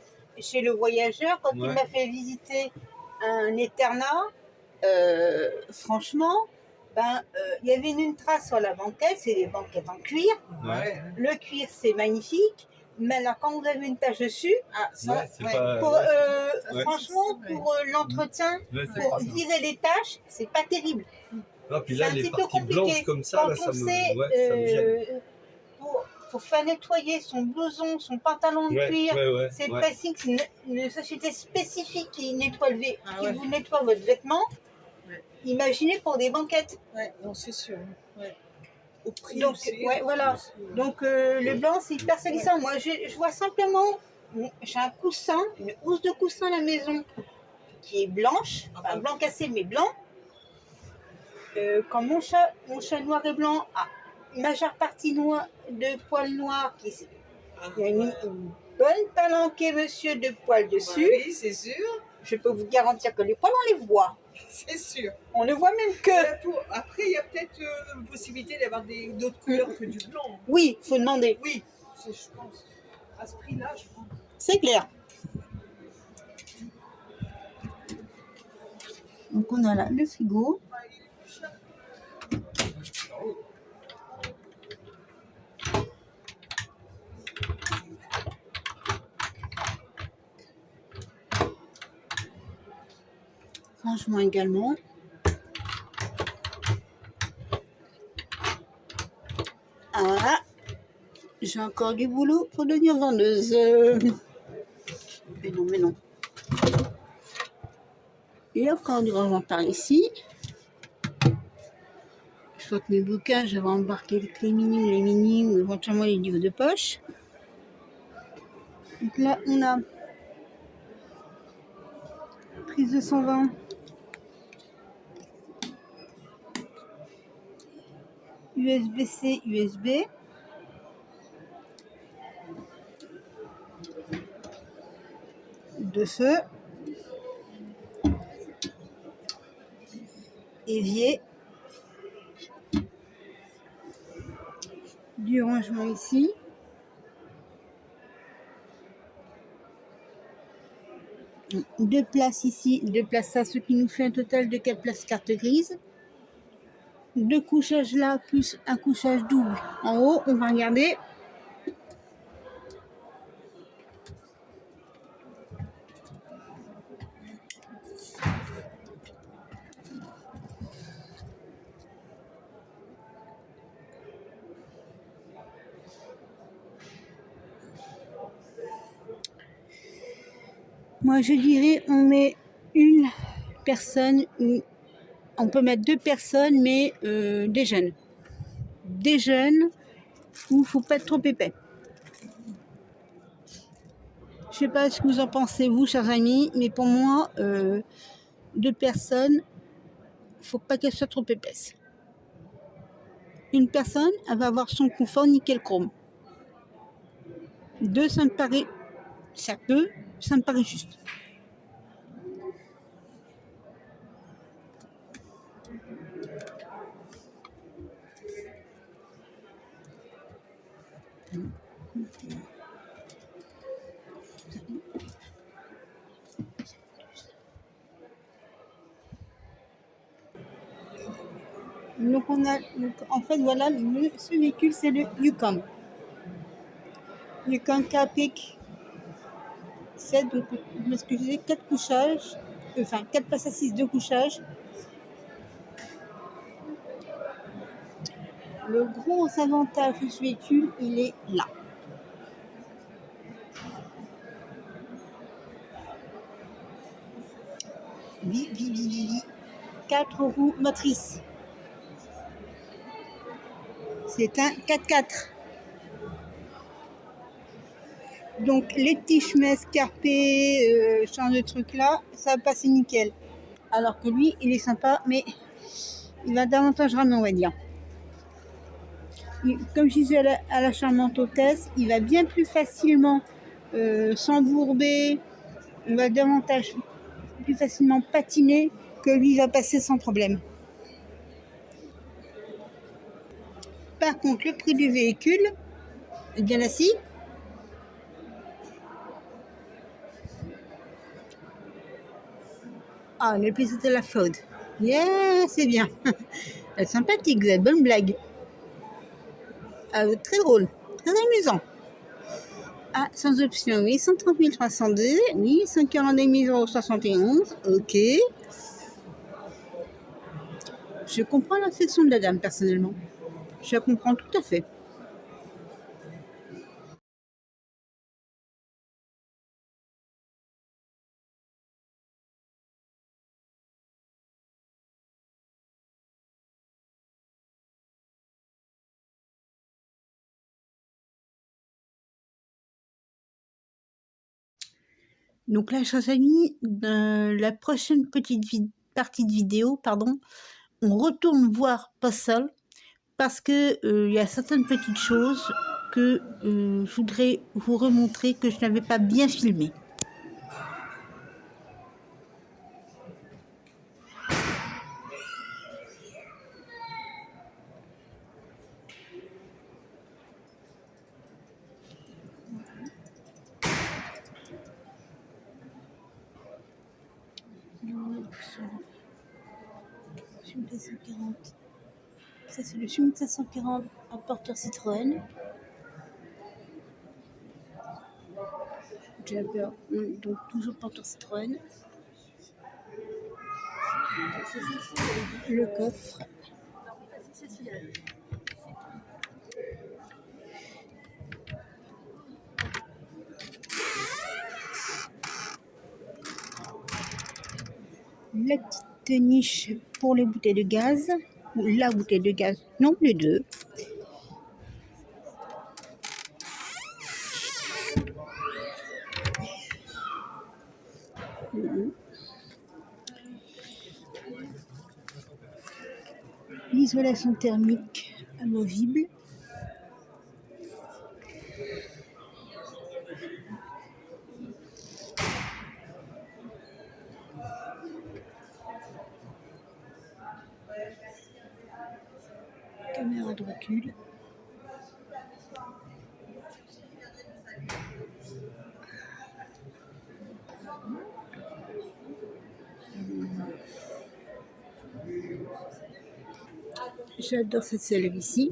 le voyageur quand il m'a fait visiter un Eterna. Franchement, il y avait une trace sur la banquette, c'est des banquettes en cuir. Ouais. Le cuir c'est magnifique. Mais alors, quand vous avez une tache dessus, franchement, pour l'entretien, pour virer les taches, c'est pas terrible. Ah, puis C'est là, un les petit peu parties compliqué. blanches comme ça, Quand là, ça on me, sait, ça me gêne. pour faire nettoyer son blouson, son pantalon de cuir, c'est Pressing, c'est une société spécifique qui nettoie qui vous nettoie votre vêtement. imaginé pour des banquettes. Ouais, non, c'est sûr. Ouais. Au prix Donc, aussi. ouais, voilà. Donc, le blanc, c'est hyper salissant. Moi, je vois simplement, j'ai un coussin, une housse de coussin à la maison qui est blanche, enfin blanc cassé, mais blanc. Quand mon chat noir et blanc a une majeure partie noire, de poils noirs, il y a une bonne palanquée, monsieur, de poils dessus. Oui, c'est sûr. Je peux vous garantir que les poils, on les voit. C'est sûr. On ne voit même que. Après, il y a peut-être une possibilité d'avoir d'autres couleurs que du blanc. Oui, il faut demander. Oui, je pense. À ce prix-là, je pense. C'est clair. Donc on a là le frigo. Rangement également. Ah, j'ai encore du boulot pour devenir vendeuse. Mais non. Et encore du rangement par ici. Je crois que mes bouquins, j'avais embarqué les clés mini ou éventuellement les livres de poche. Donc là, on a prise de 120. USB-C, USB. De feu. Évier. Du rangement ici. Deux places ici, deux places là, ce qui nous fait un total de 4 places carte grise. Deux couchages là, plus un couchage double en haut. On va regarder. Moi, je dirais, on met une personne, on peut mettre 2 personnes, mais des jeunes. Des jeunes où il ne faut pas être trop épais. Je sais pas ce que vous en pensez, vous, chers amis, mais pour moi, 2 personnes, il ne faut pas qu'elles soient trop épaisses. Une personne, elle va avoir son confort nickel chrome. 2, ça me paraît juste. Donc en fait voilà, ce véhicule c'est le Yukon. Yukon Capic 7, donc ce que je disais, 4 couchages, enfin 4 places assises, 2 couchages. Le gros avantage de ce véhicule, il est là. Vivi. 4 roues motrices. C'est un 4x4. Donc les petits chemins escarpés, ce genre de trucs là, ça va passer nickel. Alors que lui, il est sympa, mais il va davantage ramer, on va dire. Comme je disais à la charmante hôtesse, il va bien plus facilement s'embourber, il va davantage plus facilement patiner que lui va passer sans problème. Par contre, le prix du véhicule, est bien assis. Ah, le prix c'était la faute. Yeah, c'est bien. Elle est sympathique, vous avez bonne blague. Très drôle, très amusant. Ah, sans option, oui, 130 302, oui, 5,5 71, ok. Je comprends l'affection de la dame, personnellement. Je la comprends tout à fait. Donc là, chers amis, dans la prochaine petite partie de vidéo, pardon, on retourne voir Puzzle parce que il y a certaines petites choses que je voudrais vous remontrer que je n'avais pas bien filmées. Le 540. Ça, c'est le Sumi 540 à porteur Citroën. Jabber, donc toujours porteur Citroën. Le coffre. La petite niche pour les bouteilles de gaz. Ou la bouteille de gaz, non, les deux. L'isolation thermique amovible. Caméra de recul. J'adore cette selle ici.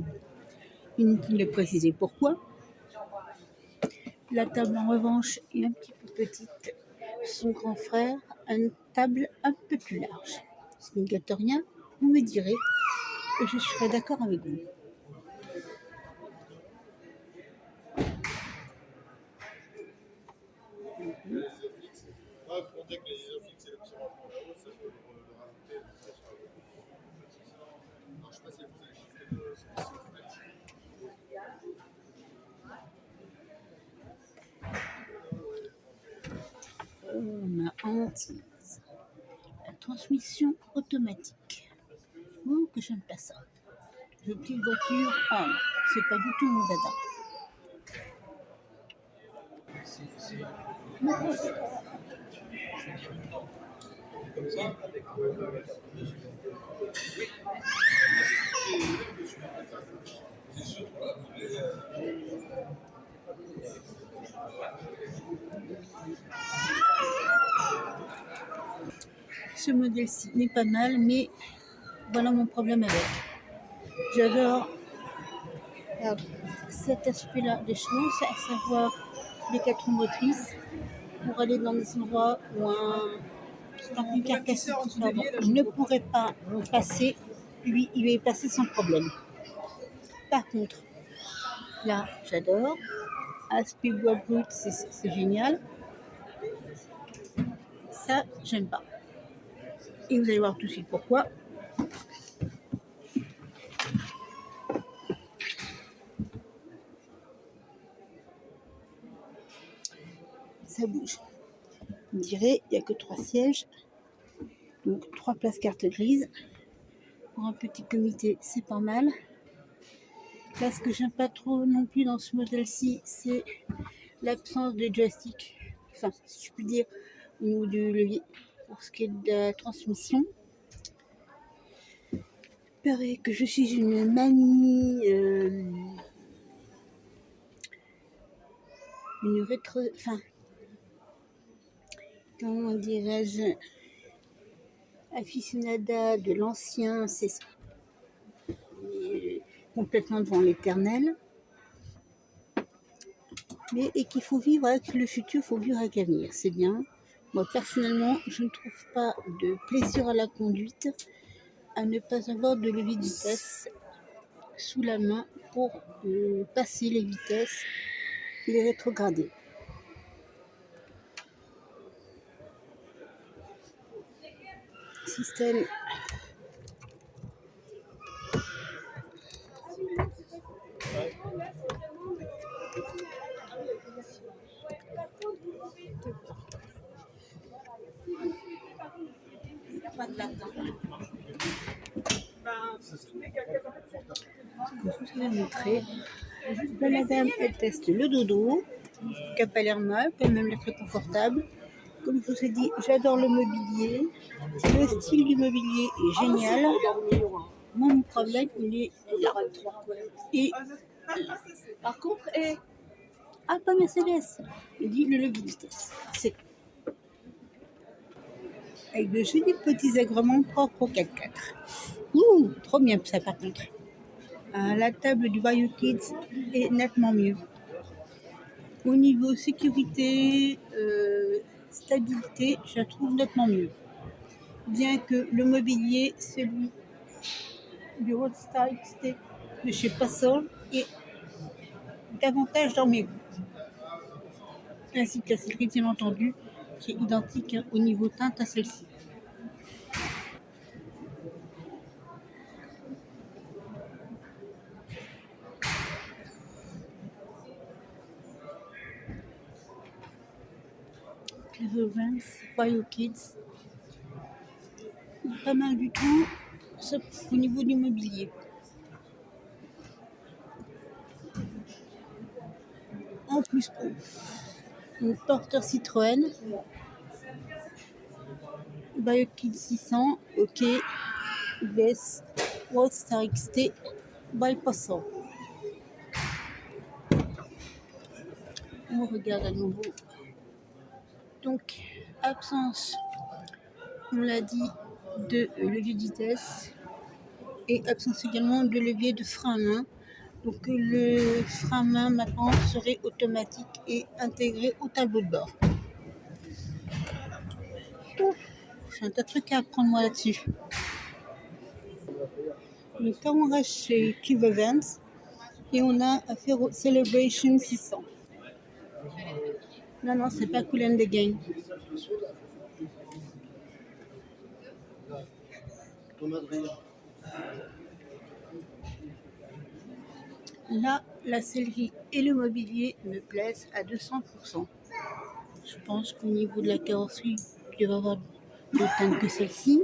Inutile de préciser pourquoi. La table en revanche est un petit peu petite. Son grand frère a une table un peu plus large. Ce qui ne gâte rien, vous me direz, et je serai d'accord avec vous. Ma hantise. La transmission automatique. Oh, que j'aime pas ça. Je petite voiture, ah non, c'est pas du tout mon dada. Ce modèle-ci n'est pas mal, mais voilà mon problème avec. J'adore cet aspect-là des choses, à savoir les 4 roues motrices, pour aller dans des endroits où un carcasse ne pourrait pas passer, lui, il va y passer sans problème. Par contre, là, j'adore. Aspect bois brut, c'est génial. Ça, j'aime pas. Et vous allez voir tout de suite pourquoi. Ça bouge. On dirait il n'y a que 3 sièges. Donc 3 places carte grise. Pour un petit comité, c'est pas mal. Là, ce que j'aime pas trop non plus dans ce modèle-ci, c'est l'absence de joystick. Enfin, si je puis dire, au niveau du levier. Pour ce qui est de la transmission. Il paraît que je suis une manie. Une rétro. Enfin. Comment dirais-je, aficionada de l'ancien, c'est ça. Complètement devant l'éternel. Mais et qu'il faut vivre avec le futur, il faut vivre avec l'avenir, c'est bien. Moi personnellement, je ne trouve pas de plaisir à la conduite à ne pas avoir de levier de vitesse sous la main pour passer les vitesses et les rétrograder. Système je vais montrer. Là, la dame, elle teste le dodo, qui n'a pas l'air mal, peut même l'air très confortable. Comme je vous ai dit, j'adore le mobilier. Le style du mobilier est génial. Moi, mon problème, il est là. Et par contre, pas Mercedes. Il dit le levier de vitesse. C'est avec de jolis petits agréments propres au 4x4. Ouh, trop bien ça par contre. La table du Vario Kids est nettement mieux. Au niveau sécurité, stabilité, je la trouve nettement mieux. Bien que le mobilier, celui du Roadstar XT de chez Passol, est davantage dans mes goûts. Ainsi que la sellerie, bien entendu, qui est identique au niveau teinte à celle-ci. The Vans Vario Kids, pas mal du tout, sauf au niveau du mobilier. En plus, une porteur Citroën, Vario Kids 600, OK, VS Roadstar XT by Passol. On regarde à nouveau. Donc, absence, on l'a dit, de levier de vitesse et absence également de levier de frein à main. Donc, le frein à main maintenant serait automatique et intégré au tableau de bord. J'ai un tas de trucs à apprendre moi là-dessus. Donc, quand on reste chez Cube Events et on a affaire au Celebration 600. Non, c'est pas Cool and the Gang. Là, la sellerie et le mobilier me plaisent à 200%. Je pense qu'au niveau de la carrosserie, il va y avoir d'autres teintes que celle-ci.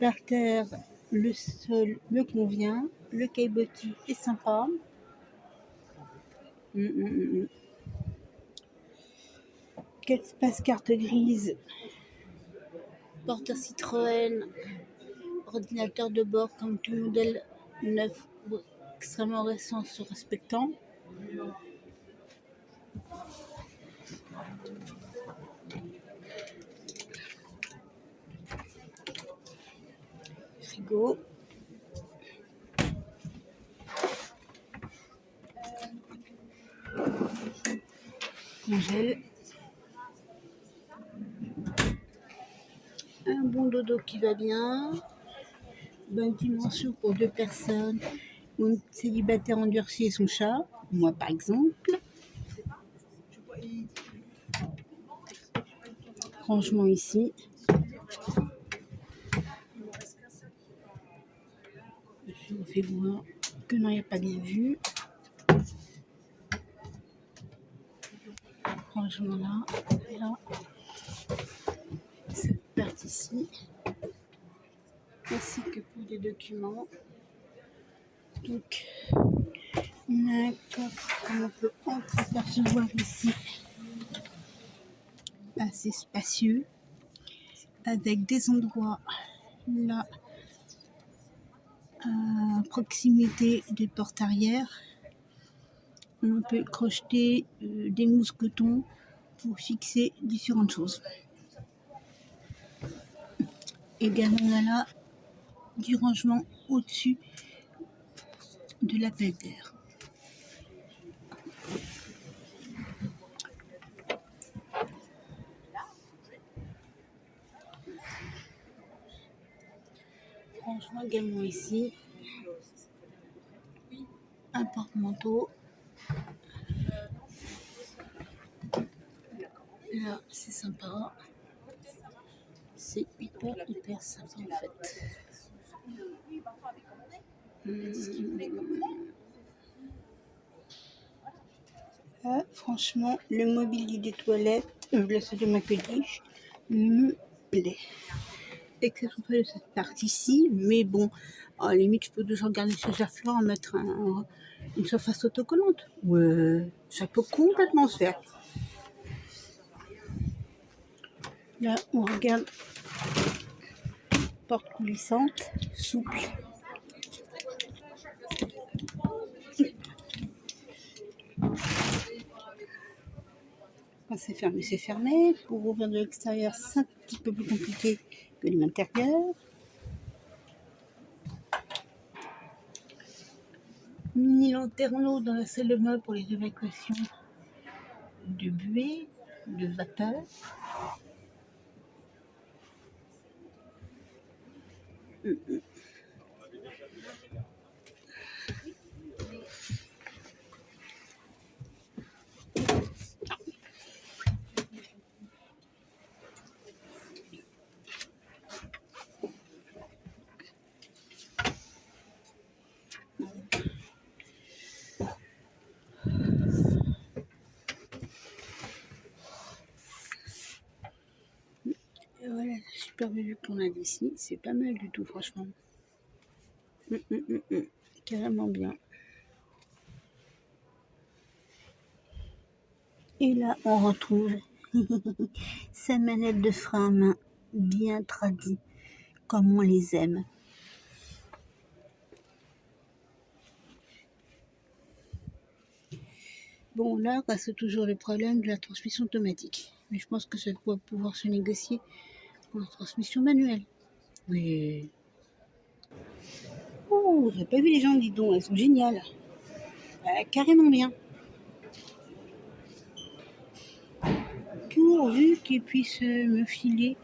Par terre, le sol me convient. Le caillebotis est sympa. Espace carte grise. Porteur Citroën. Ordinateur de bord comme tout modèle neuf ou extrêmement récent se respectant. Frigo. Congèle. Un bon dodo qui va bien. Bonne dimension pour 2 personnes. Ou une célibataire endurcie et son chat. Moi par exemple. Rangement ici. Je vous fais voir que non, il n'y a pas bien vu. Rangement là. Cette partie-ci. Ainsi que pour des documents. Donc, on a un coffre qu'on peut entreapercevoir ici. Assez spacieux. Avec des endroits là. À proximité des portes arrière. On peut crocheter des mousquetons pour fixer différentes choses. Également, on a là du rangement au-dessus de la pelle d'air. Rangement également ici. Un porte-manteau. Là, c'est sympa. C'est hyper sympa en fait. Là, franchement, le mobilier des toilettes, la salle de maquillage me plaît. exception faite de cette partie-ci, mais bon, à la limite, je peux toujours garder chez Gerflor en mettre une surface autocollante. Ouais, ça peut complètement se faire. Là, on regarde porte coulissante, souple. Quand c'est fermé, c'est fermé. Pour ouvrir de l'extérieur, c'est un petit peu plus compliqué que de l'intérieur. Mini lanterneau dans la salle de bain pour les évacuations de buée, de vapeur. Et voilà, la super vue qu'on a d'ici, c'est pas mal du tout, franchement. Carrément bien. Et là, on retrouve sa manette de frein à main, bien tradie, comme on les aime. Bon, là, c'est toujours le problème de la transmission automatique. Mais je pense que ça doit pouvoir se négocier en transmission manuelle. Oui. Oh, j'ai pas vu les jambes, dis donc, elles sont géniales. Carrément bien. Pourvu qu'ils puissent me filer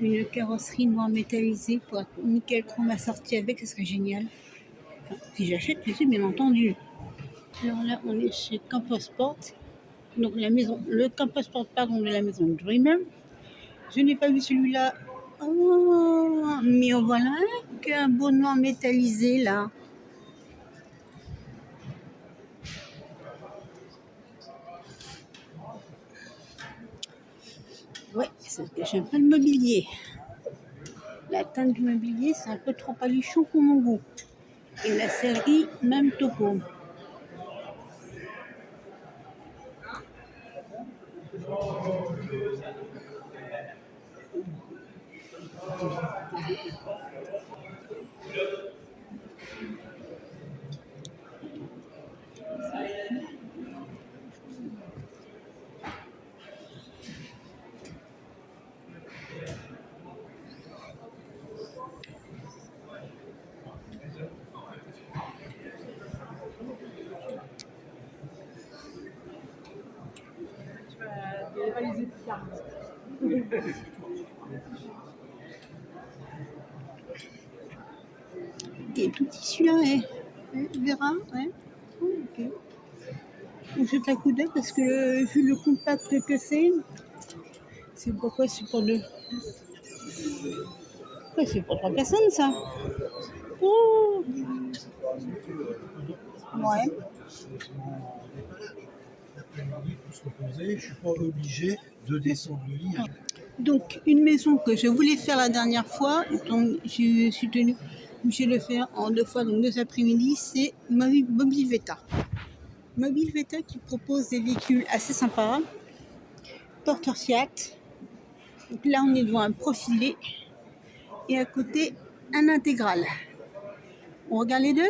une carrosserie noire métallisée pour être nickel chrome assorti avec, ce serait génial. Enfin, si j'achète, je sais, bien entendu. Alors là, on est chez Campus Sport. Donc le Campus Sport, pardon, de la maison Dreamer. Je n'ai pas vu celui-là. Oh, mais en voilà qu'un beau noir métallisé là. Ouais, c'est que j'aime pas le mobilier. La teinte du mobilier, c'est un peu trop palichon pour mon goût. Et la sellerie, même topo. Et tout tissu là, tu verras, ouais. Ok. On jette un coup d'œil parce que vu le compact que c'est pourquoi c'est pour deux. Ouais, c'est pour 3 personnes ça. Oh. Ouais. Pour se reposer, je suis pas obligé de descendre le lit. Donc une maison que je voulais faire la dernière fois, donc je suis tenue obligée de le faire en 2 fois, donc 2 après-midi, c'est Mobile Veta. Mobile Veta qui propose des véhicules assez sympas, porteur Fiat. Donc là on est devant un profilé et à côté un intégral. On regarde les deux?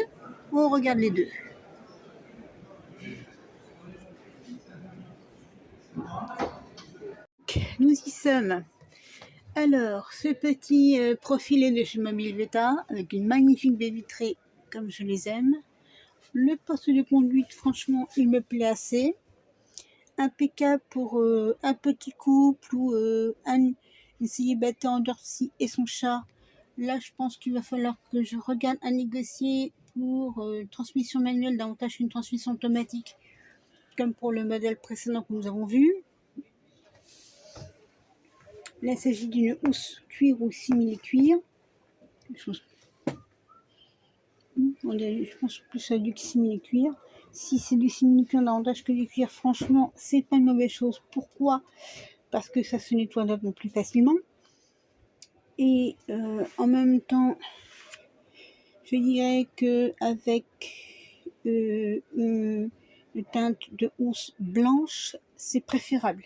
On regarde les deux. Nous y sommes. Alors, ce petit profilé de chez Mobile Veta avec une magnifique baie vitrée comme je les aime. Le poste de conduite, franchement, il me plaît assez. Impeccable pour un petit couple ou une célibataire endurcie et son chat. Là, je pense qu'il va falloir que je regarde à négocier pour transmission manuelle, davantage une transmission automatique, comme pour le modèle précédent que nous avons vu. Là, il s'agit d'une housse cuir ou simili-cuir. Je pense plus à du simili-cuir. Si c'est du simili-cuir davantage que du cuir, franchement, c'est pas une mauvaise chose. Pourquoi? Parce que ça se nettoie plus facilement. Et en même temps, je dirais qu'avec une teinte de housse blanche, c'est préférable.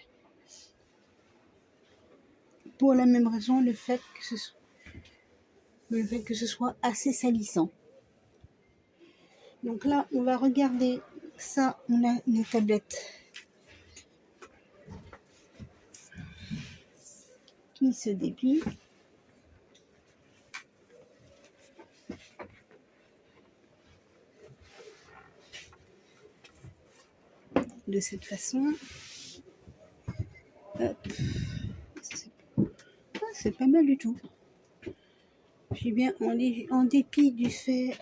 Pour la même raison, le fait que ce soit assez salissant. Donc là, on va regarder ça. On a une tablette qui se déplie. De cette façon. Hop. C'est pas mal du tout. J'ai bien, en dépit du fait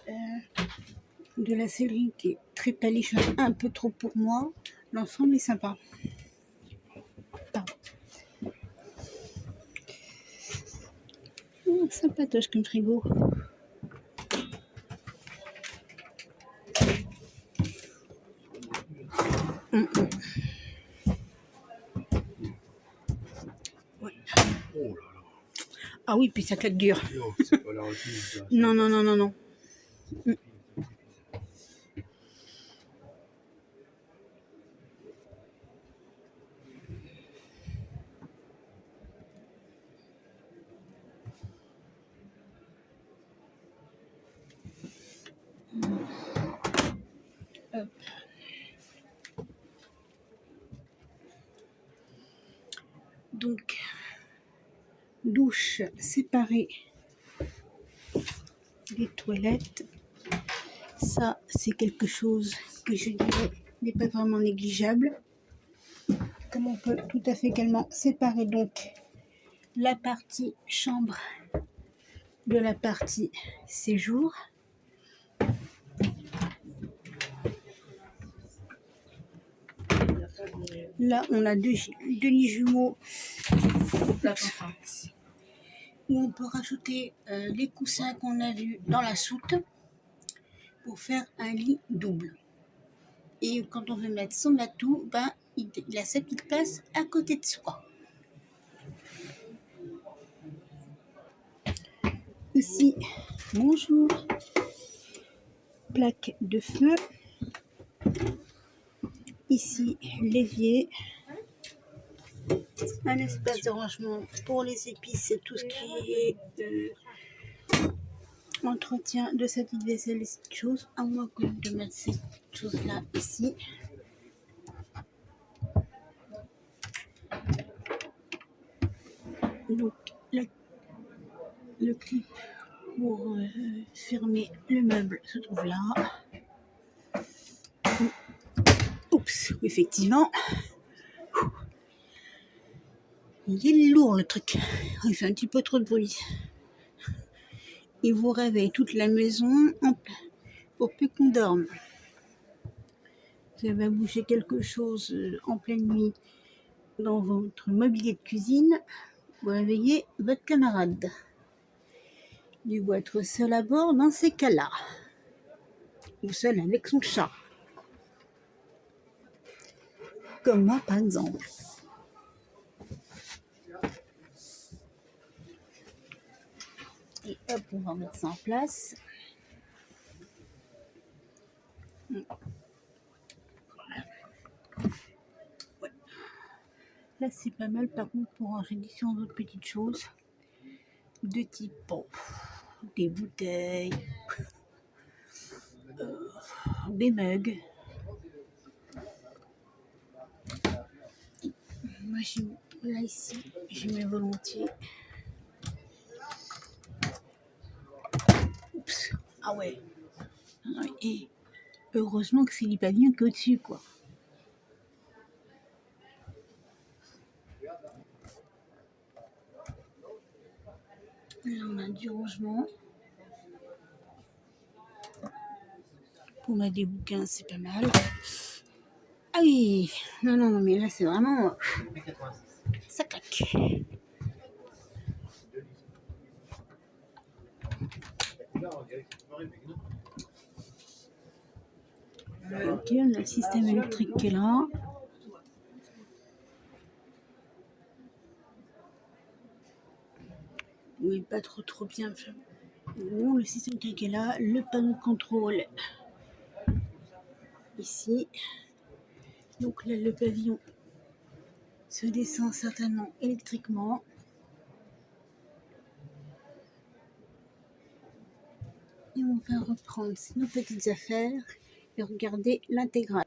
de la céleri qui est très paliche, un peu trop pour moi, l'ensemble est sympa. Sympatoche comme frigo. Ouais. Oh là là. Ah oui, puis ça claque dur. Non, c'est pas la reprise. Non, non, non, non, non. Hop. Donc, douche séparée des toilettes. Ça, c'est quelque chose que je dirais n'est pas vraiment négligeable. Comme on peut tout à fait également séparer donc la partie chambre de la partie séjour. Là, on a deux lits jumeaux où on peut rajouter les coussins qu'on a vus dans la soute pour faire un lit double. Et quand on veut mettre son matou, ben, il a sa petite place à côté de soi. Ici, bonjour, plaque de feu. Ici, l'évier. Un espace de rangement pour les épices et tout ce qui est entretien de cette vaisselle et cette chose, à moins que de mettre cette chose-là ici. Donc, le clip pour fermer le meuble se trouve là. Oups, effectivement. Il est lourd le truc. Il fait un petit peu trop de bruit. Il vous réveille toute la maison pour plus qu'on dorme. Ça va bouger quelque chose en pleine nuit dans votre mobilier de cuisine. Vous réveillez votre camarade. Il doit être seul à bord dans ces cas-là. Ou seul avec son chat. Comme moi par exemple. Et hop, on va mettre ça en place. Ouais. Là, c'est pas mal par contre pour ranger différentes autres petites choses. De type, bon, des bouteilles, des mugs. Moi, là ici, j'y mets volontiers. Oups, ah ouais. Et heureusement que c'est du pavillon qu'au-dessus, quoi. Là, on a du rangement. Pour mettre des bouquins, c'est pas mal. Ah oui, non, non, non, mais là, c'est vraiment... Ça claque. Ok, on a le système électrique qui est là. mais pas trop bien fait. Bon, le système qui est là, le panneau de contrôle ici. Donc là, le pavillon se descend certainement électriquement. Et on va reprendre nos petites affaires et regarder l'intégrale.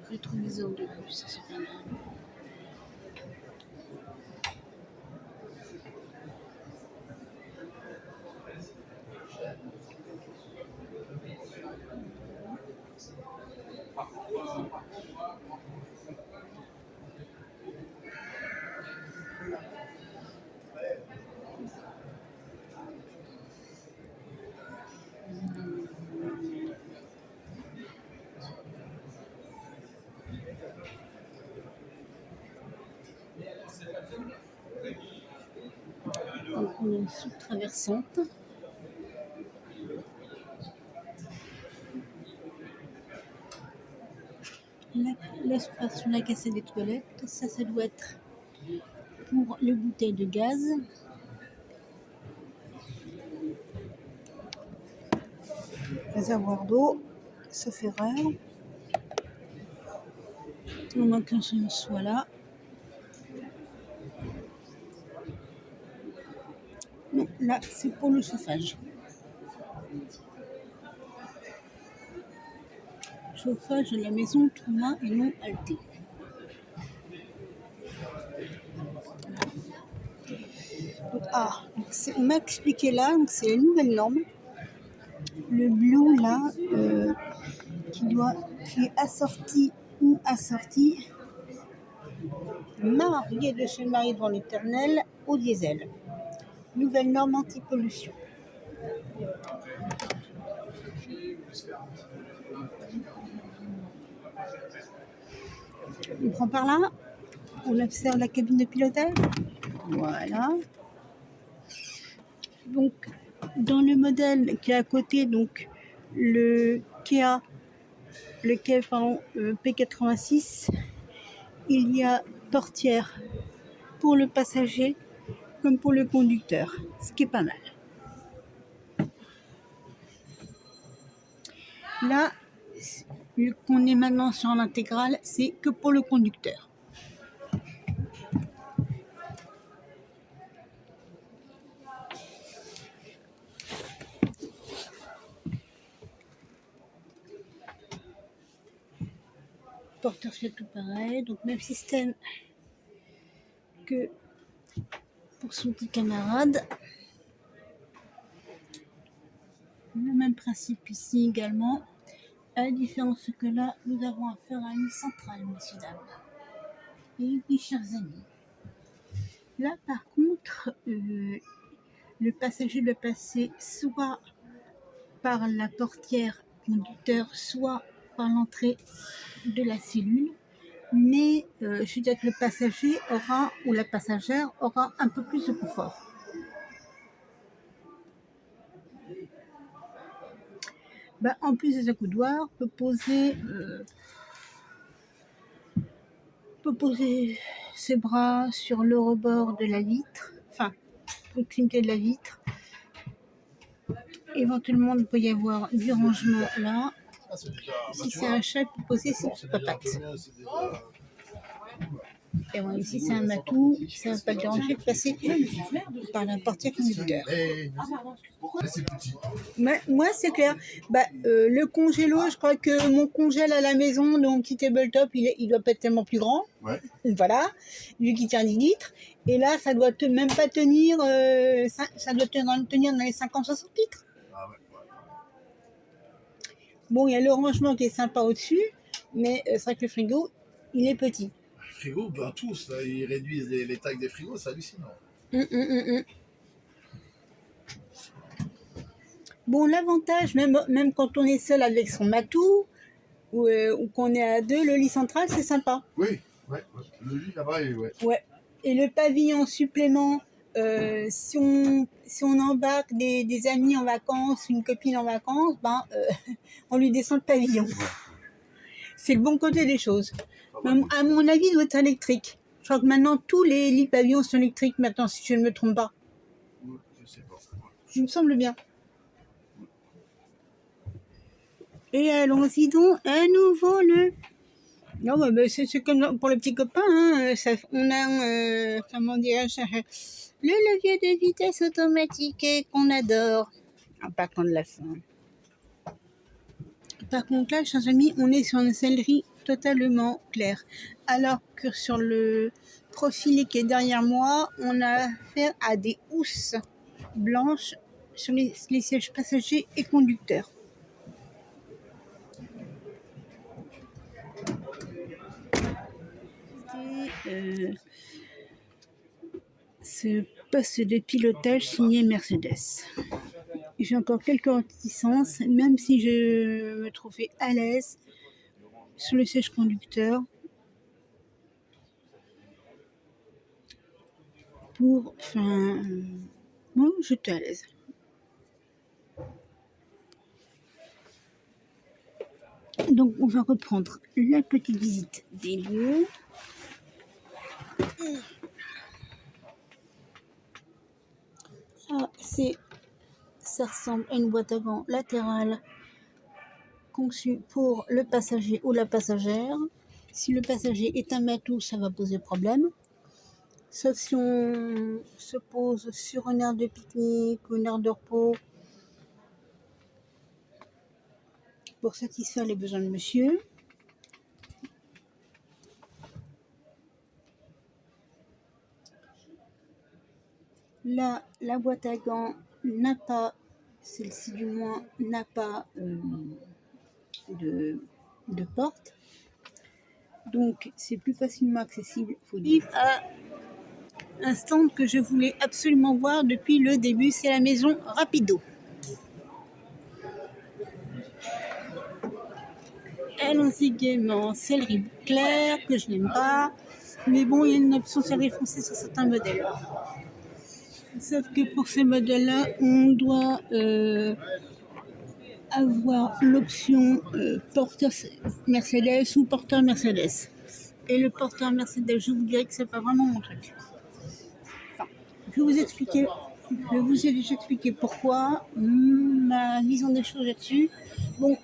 Rétroviseur de plus, ça c'est pas mal. Donc on a une soupe traversante. L'espace sur la cassette des toilettes, ça doit être pour les bouteilles de gaz. Réservoir d'eau, sauf erreur. On manque qu'un seul soit là. Non, là c'est pour le chauffage. Chauffage de la maison Thomas et non Alté. On m'a expliqué là, donc c'est la nouvelle norme. Le blue là, qui est assorti ou assorti, marié de chez Marie devant l'Éternel au diesel. Nouvelle norme anti-pollution. On prend par là, on observe la cabine de pilotage. Voilà. Donc, dans le modèle qui est à côté, donc le Kia P86, il y a portière pour le passager comme pour le conducteur, ce qui est pas mal. Là, qu'on est maintenant sur l'intégrale, c'est que pour le conducteur. Porteur fait tout pareil, donc même système que pour son petit camarade. Le même principe ici également, à la différence que là, nous avons affaire à une centrale, messieurs, dames. Et oui, chers amis. Là, par contre, le passager doit passer soit par la portière conducteur, soit par l'entrée de la cellule. Mais je veux dire que le passager aura, ou la passagère aura un peu plus de confort. En plus des accoudoirs, peut poser ses bras sur le rebord de la vitre, enfin, proximité de la vitre, éventuellement, il peut y avoir du rangement là. Si c'est un chat, il peut poser ses petites papates. Et voilà, ici, c'est un matou. Ça ne va pas le déranger de passer par la portière conducteur. Moi, c'est clair. Le congélo, je crois que mon congèle à la maison, mon petit tabletop, il doit pas être tellement plus grand. Ouais. Voilà, vu qu'il tient 10 litres. Et là, ça doit même pas tenir, ça doit tenir dans les 50-60 litres. Ah ouais. Bon, il y a le rangement qui est sympa au-dessus, mais c'est vrai que le frigo, il est petit. Le frigo, ben tous, là, ils réduisent les tailles des frigos, c'est hallucinant. Bon, l'avantage, même quand on est seul avec son matou, ou qu'on est à deux, le lit central, c'est sympa. Oui, ouais. Le lit là-bas, ouais. Ouais. Et le pavillon supplément, si on embarque des amis en vacances, une copine en vacances, on lui descend le pavillon. C'est le bon côté des choses. Mais à mon avis, il doit être électrique. Je crois que maintenant, tous les lits pavillons sont électriques maintenant, si je ne me trompe pas. Je sais pas. Il me semble bien. Et allons-y donc à nouveau Non, c'est comme pour le petit copain, hein, on a, comment dirais-je, le levier de vitesse automatique qu'on adore. Par contre, la fin. Par contre, là, chers amis, on est sur une sellerie totalement claire. Alors que sur le profilé qui est derrière moi, on a affaire à des housses blanches sur les sièges passagers et conducteurs. Ce poste de pilotage signé Mercedes. J'ai encore quelques réticences, même si je me trouvais à l'aise sur le siège conducteur bon, j'étais à l'aise. Donc, on va reprendre la petite visite des lieux. Ça ressemble à une boîte à gants latérale conçue pour le passager ou la passagère. Si le passager est un matou, ça va poser problème. Sauf si on se pose sur une aire de pique-nique ou une aire de repos pour satisfaire les besoins de monsieur. Là, la boîte à gants n'a pas, celle-ci du moins, n'a pas de porte. Donc, c'est plus facilement accessible. Il faut dire à un stand que je voulais absolument voir depuis le début, c'est la maison Rapido. Allons-y gaiement, sellerie claire, que je n'aime pas. Mais bon, il y a une option sellerie foncée sur certains modèles. Sauf que pour ces modèles-là, on doit avoir l'option porteur Mercedes ou porteur Mercedes. Et le porteur Mercedes, je vous dirais que c'est pas vraiment mon truc. Enfin, je vous ai déjà expliqué pourquoi, ma vision des choses là-dessus. Bon,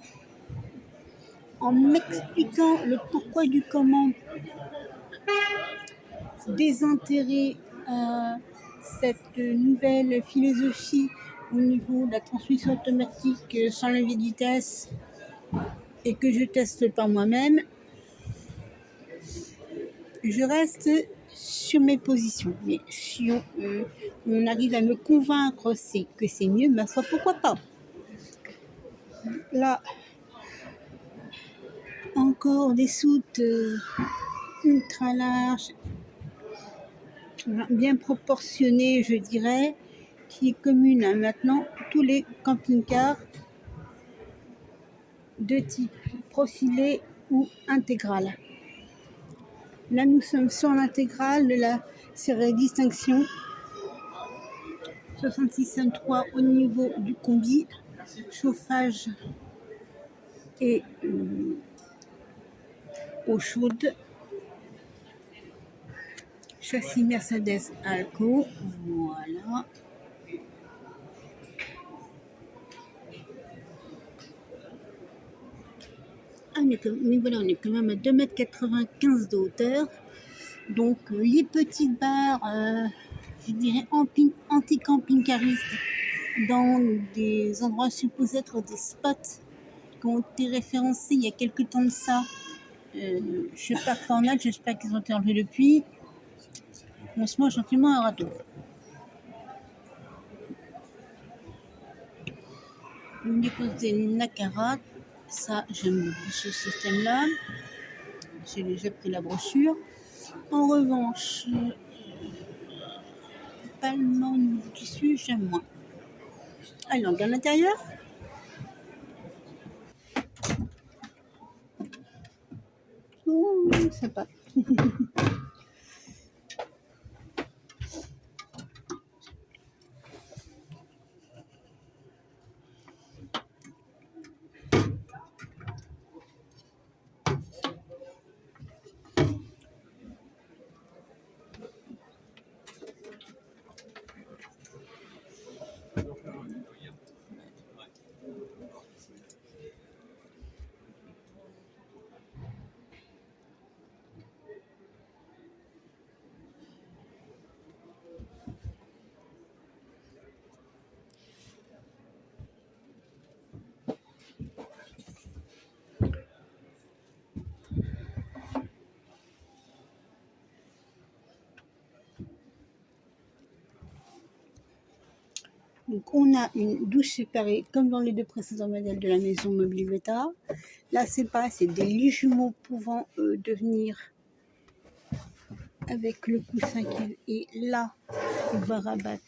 en m'expliquant le pourquoi du comment des intérêts à cette nouvelle philosophie au niveau de la transmission automatique sans levier de vitesse et que je teste par moi-même, je reste sur mes positions. Mais si on arrive à me convaincre que c'est mieux, ma foi, pourquoi pas. Là, encore des soutes ultra larges, bien proportionnées, je dirais, qui est commune à maintenant tous les camping-cars de type profilé ou intégral. Là, nous sommes sur l'intégrale de la série distinction 66.3 au niveau du combi, chauffage et eau chaude, châssis Mercedes Alco, voilà. mais voilà, on est quand même à 2,95 m de hauteur. Donc les petites barres, je dirais anti-camping-caristes, dans des endroits supposés être des spots qui ont été référencés il y a quelques temps de ça. Je sais pas quoi en a, j'espère qu'ils ont été enlevés depuis. On se mange gentiment un râteau. Une déposée Nakara, ça j'aime beaucoup ce système-là. J'ai déjà pris la brochure. En revanche, Palman du tissu, j'aime moins. Allez, on regarde l'intérieur. Oh, sympa. Donc on a une douche séparée comme dans les deux précédents modèles de la maison Meublé Veta. Là c'est pareil, c'est des lits jumeaux pouvant devenir avec le coussin qui est là, on va rabattre.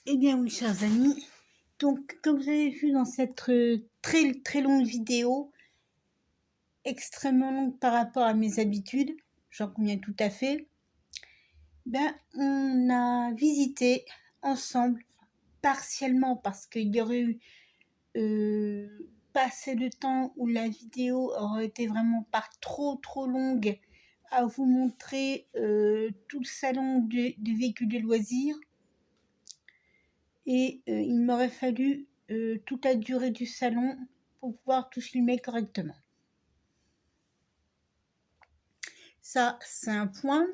Eh bien oui chers amis, donc comme vous avez vu dans cette très longue vidéo, extrêmement longue par rapport à mes habitudes, j'en conviens tout à fait, ben on a visité ensemble, partiellement parce qu'il y aurait eu pas assez de temps où la vidéo aurait été vraiment pas trop longue à vous montrer tout le salon des véhicules de loisirs, et il m'aurait fallu toute la durée du salon pour pouvoir tout filmer correctement. Ça c'est un point.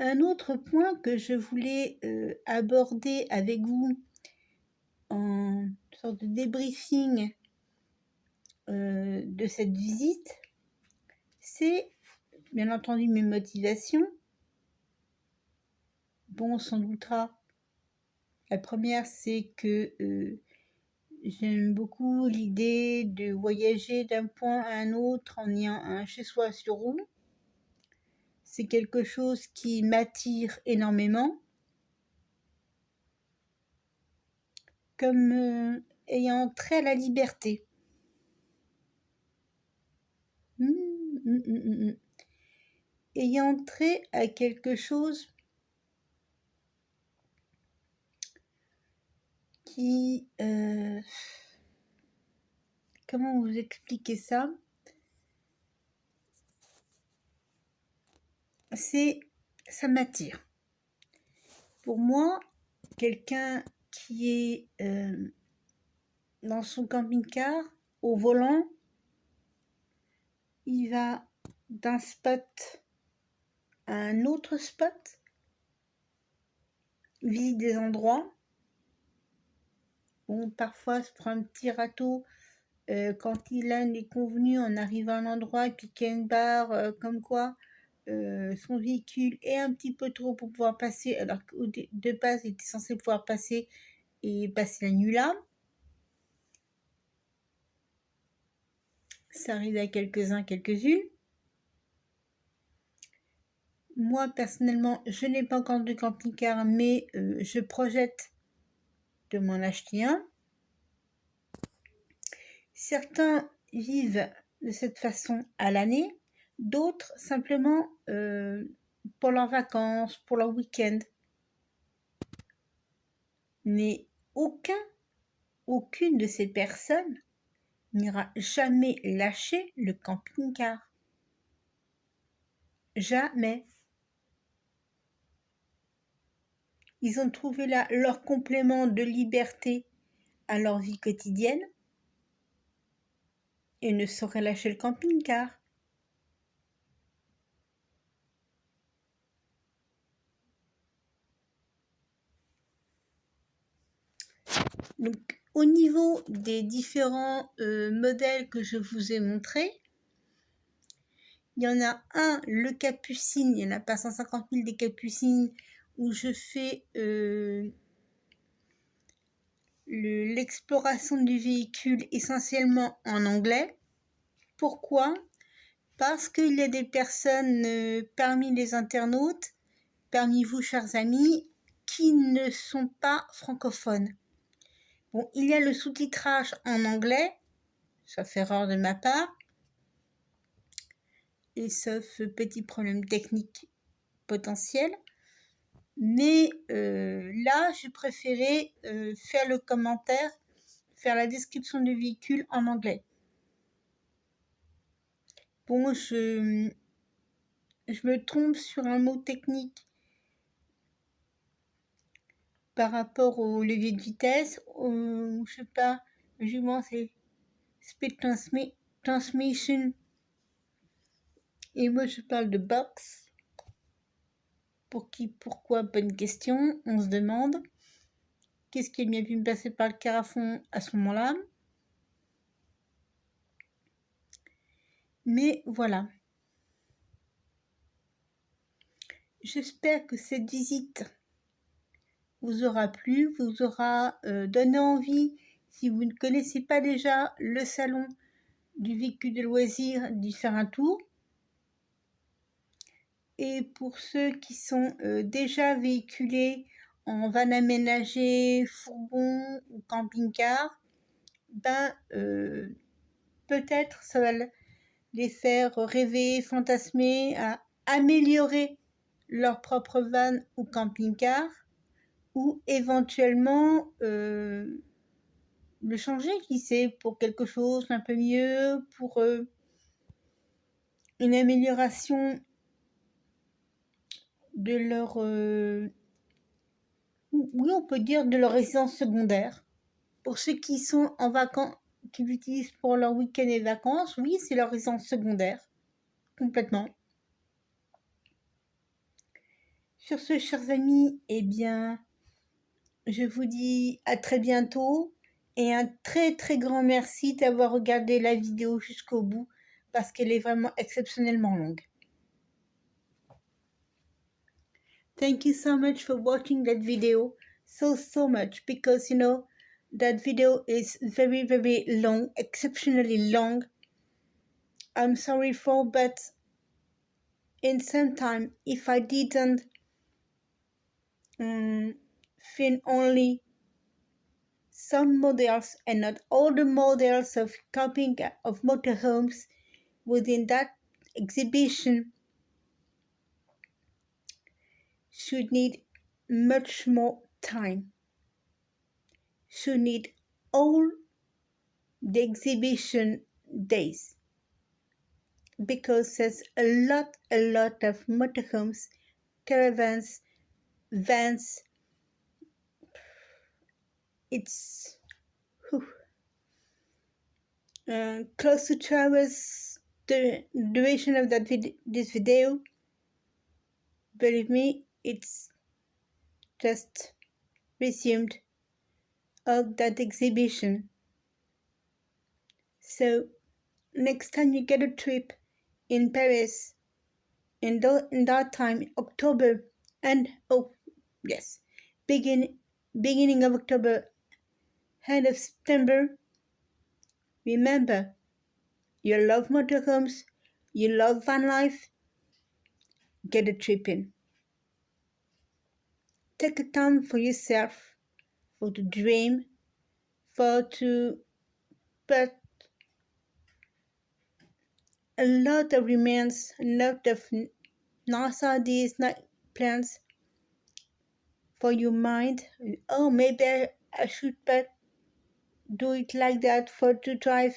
Un autre point que je voulais aborder avec vous en sorte de débriefing de cette visite, c'est bien entendu mes motivations. Bon, on s'en doutera. La première, c'est que j'aime beaucoup l'idée de voyager d'un point à un autre en ayant un chez-soi sur roue. C'est quelque chose qui m'attire énormément. Comme ayant trait à la liberté. Ayant trait à quelque chose qui... comment vous expliquer ça? Ça m'attire. Pour moi, quelqu'un qui est dans son camping-car, au volant, il va d'un spot à un autre spot, visite des endroits. Bon, parfois, se prend un petit râteau quand il a des convenus en arrivant à un endroit et puis qu'il y a une barre comme quoi son véhicule est un petit peu trop pour pouvoir passer, alors que de base, il était censé pouvoir passer et passer la nuit là. Ça arrive à quelques-uns, quelques-unes. Moi, personnellement, je n'ai pas encore de camping-car, mais je projette de m'en acheter un. Certains vivent de cette façon à l'année, d'autres simplement pour leurs vacances, pour leur week-end. Mais aucune de ces personnes n'ira jamais lâcher le camping-car. Jamais. Ils ont trouvé là leur complément de liberté à leur vie quotidienne. et ne saurait lâcher le camping-car. Donc, au niveau des différents modèles que je vous ai montrés, il y en a un, le Capucine, il n'y en a pas 150 000 des Capucines, où je fais l'exploration du véhicule essentiellement en anglais. Pourquoi? Parce qu'il y a des personnes parmi les internautes, parmi vous chers amis, qui ne sont pas francophones. Bon, il y a le sous-titrage en anglais, sauf erreur de ma part, et sauf petit problème technique potentiel. Mais là, j'ai préféré faire le commentaire, faire la description du véhicule en anglais. Bon, je me trompe sur un mot technique par rapport au levier de vitesse, je sais pas, logiquement c'est speed transmission, et moi je parle de box. Pour qui, pourquoi, bonne question, on se demande. Qu'est-ce qui a bien pu me passer par le carafon à ce moment-là? Mais voilà. J'espère que cette visite vous aura plu, vous aura donné envie, si vous ne connaissez pas déjà le salon du véhicule de loisirs, d'y faire un tour. Et pour ceux qui sont déjà véhiculés en van aménagé, fourgon ou camping-car, ben peut-être ça va les faire rêver, fantasmer, à améliorer leur propre van ou camping-car, ou éventuellement le changer, qui sait, pour quelque chose un peu mieux, pour une amélioration de leur oui, on peut dire de leur résidence secondaire. Pour ceux qui sont en vacances, qui l'utilisent pour leur week-end et vacances, oui, c'est leur résidence secondaire, complètement. Sur ce, chers amis, eh bien, je vous dis à très bientôt et un très très grand merci d'avoir regardé la vidéo jusqu'au bout parce qu'elle est vraiment exceptionnellement longue. Thank you so much for watching that video so much, because you know that video is very long, exceptionally long. I'm sorry for, but in some time, if I didn't film only some models and not all the models of camping of motorhomes within that exhibition, should need much more time, should need all the exhibition days, because there's a lot of motorhomes, caravans, vans. It's close to 2 hours the duration of that this video. Believe me, it's just resumed of that exhibition. So next time you get a trip in Paris, in that time, October, and oh yes, beginning of October, end of September, remember, you love motorhomes, you love van life, get a trip in. Take a time for yourself, for to dream, for to put a lot of remains, a lot of nice ideas, nice plans for your mind. Oh, maybe I should do it like that, for to drive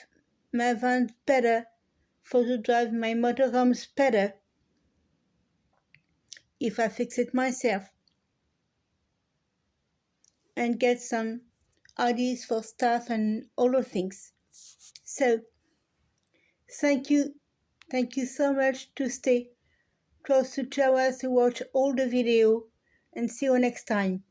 my van better, for to drive my motorhomes better, if I fix it myself, and get some ideas for stuff and all those things. So Thank you so much to stay close to Chawas to watch all the video, and see you next time.